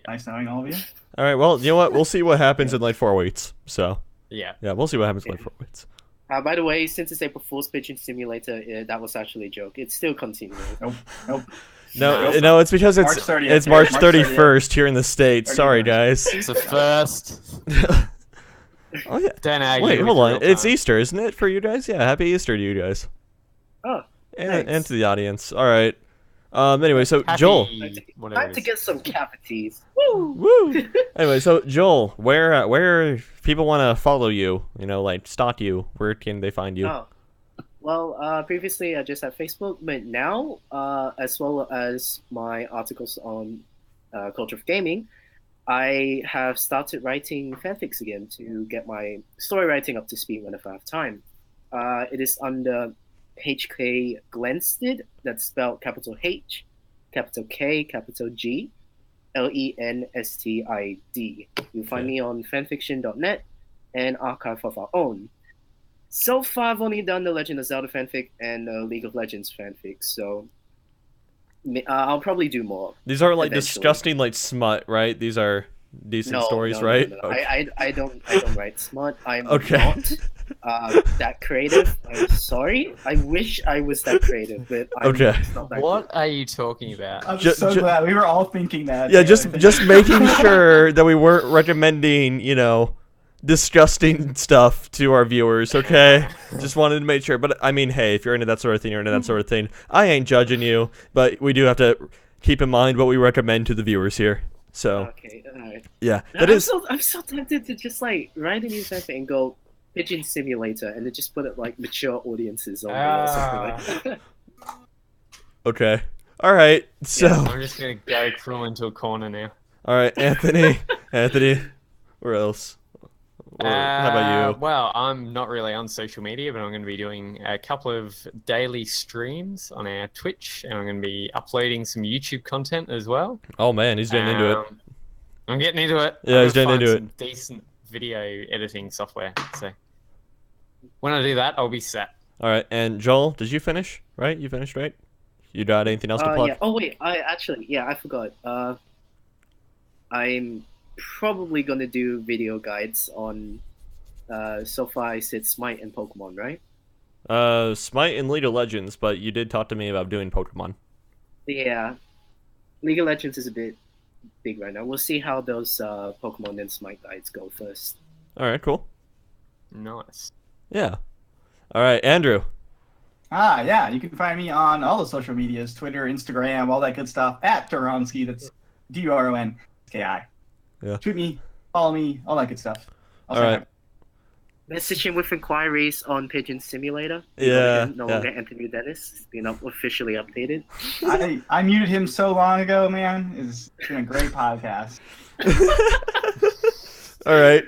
Nice knowing all of you. All right, well, you know what? We'll see what happens in like 4 weeks. So, Yeah. yeah, we'll see what happens in like 4 weeks. By the way, since it's April Fool's Pigeon Simulator, that was actually a joke. It's still continuing. Nope. No, it's because March 30th. it's March March 31st here in the States. Sorry, 31st. guys. It's the first. Oh yeah. Don't argue Wait, with hold on. real It's time. Easter, isn't it, for you guys? Yeah, happy Easter to you guys. Oh, And thanks. to the audience. All right. Anyway, so Happy, Joel. whatever Time it to is. get some cavities. Woo! Woo. Anyway, so Joel, where if people want to follow you, like stalk you, where can they find you? Oh. Well, previously I just had Facebook, but now, as well as my articles on culture of gaming, I have started writing fanfics again to get my story writing up to speed whenever I have time. It is under HK Glenstid, that's spelled capital H, capital K, capital G, Lenstid. You'll find me on fanfiction.net and Archive of Our Own. So far, I've only done the Legend of Zelda fanfic and League of Legends fanfic, so I'll probably do more. These are like eventually. disgusting, like smut, right? These are decent stories, right? No. Okay. I don't write smut. I'm Okay. not that creative. I'm sorry. I wish I was that creative, but I'm Okay. just not that What are you talking about? I'm Ju- so ju- glad we were all thinking that. Yeah, just making sure that we weren't recommending, disgusting stuff to our viewers, okay? Just wanted to make sure. But I mean, hey, if you're into that sort of thing, you're into that sort of thing. I ain't judging you, but we do have to keep in mind what we recommend to the viewers here. So, Okay, alright. yeah, I'm so tempted to just like write a new fanfic and go Pigeon Simulator and then just put it like mature audiences on or something like that. okay. All right. So, I'm just gonna go crawl into a corner now. all right, Anthony, where else? Or how about you? Well, I'm not really on social media, but I'm going to be doing a couple of daily streams on our Twitch, and I'm going to be uploading some YouTube content as well. Oh man, he's getting into it. I'm getting into it. Yeah, I'm he's gonna getting find into some decent video editing software. So when I do that, I'll be set. All right, and Joel, did you finish? Right, you finished, right? You got anything else to plug? Yeah. Oh wait, I forgot. I'm probably gonna do video guides on so far I said Smite and Pokemon, right? Smite and League of Legends, but you did talk to me about doing Pokemon. Yeah. League of Legends is a bit big right now. We'll see how those Pokemon and Smite guides go first. All right, cool. Nice. Yeah. All right, Andrew. Yeah, you can find me on all the social medias, Twitter, Instagram, all that good stuff, at Duronsky, that's DURONSKI. Yeah. Tweet me, follow me, all that good stuff. All right. Message him with inquiries on Pigeon Simulator. Yeah, No longer Anthony Dennis. It's been officially updated. I muted him so long ago, man. It's been a great podcast. All right.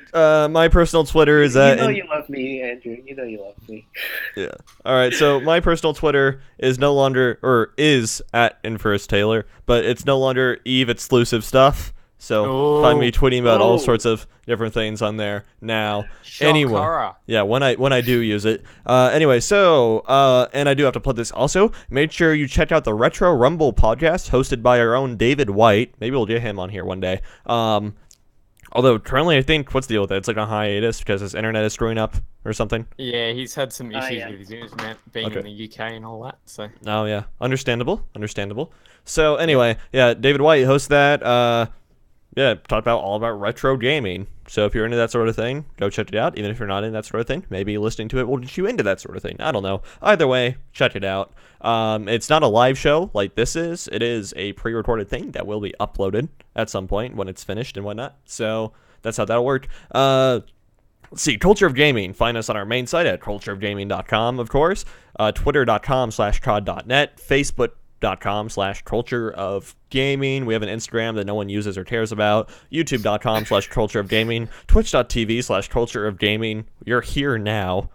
My personal Twitter is at. You know you love me, Andrew. You know you love me. Yeah. All right. So my personal Twitter is no longer, or is at Inverse Taylor, but it's no longer Eve exclusive stuff. So find me tweeting about all sorts of different things on there now. Anyway, yeah, when I do use it. Anyway, so and I do have to plug this also. Make sure you check out the Retro Rumble podcast hosted by our own David White. Maybe we'll get him on here one day. Although currently I think what's the deal with it? It's like a hiatus because his internet is screwing up or something. Yeah, he's had some issues with his internet being in the UK and all that. So. Oh yeah, understandable. So anyway, yeah, David White hosts that. Yeah, talk about all about retro gaming. So if you're into that sort of thing, go check it out. Even if you're not into that sort of thing, maybe listening to it will get you into that sort of thing. I don't know. Either way, check it out. It's not a live show like this is. It is a pre-recorded thing that will be uploaded at some point when it's finished and whatnot. So that's how that'll work. Let's see, Culture of Gaming. Find us on our main site at cultureofgaming.com, of course. Twitter.com/cod.net. Facebook.com/culture of gaming. We have an Instagram that no one uses or cares about. YouTube.com/culture of gaming. Twitch.tv/culture of gaming. You're here now.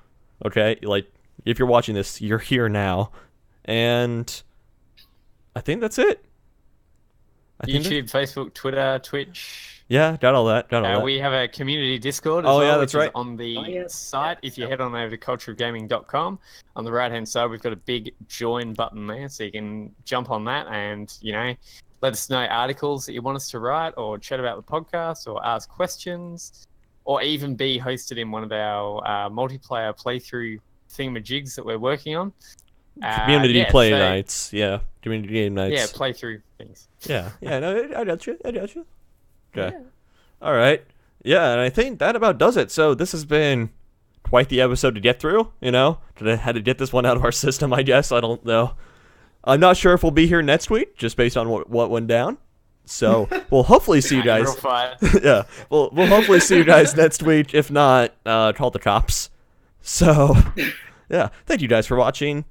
Okay? Like, if you're watching this, you're here now. And I think that's it. YouTube, Facebook, Twitter, Twitch. Yeah, got all that. We have a community Discord as well, yeah, that's which right. is on the site. If you head on over to cultureofgaming.com, on the right-hand side, we've got a big join button there, so you can jump on that and, let us know articles that you want us to write or chat about the podcast or ask questions. or even be hosted in one of our multiplayer playthrough thingamajigs that we're working on. Community play nights. Yeah, community game nights. Yeah, playthrough things. Yeah, no, I got you. Okay. Yeah. All right. Yeah, and I think that about does it. So this has been quite the episode to get through, had to get this one out of our system, I guess. I don't know. I'm not sure if we'll be here next week, just based on what went down. So we'll hopefully see you guys. Yeah, we'll hopefully see you guys next week. If not, call the cops. So, yeah, thank you guys for watching.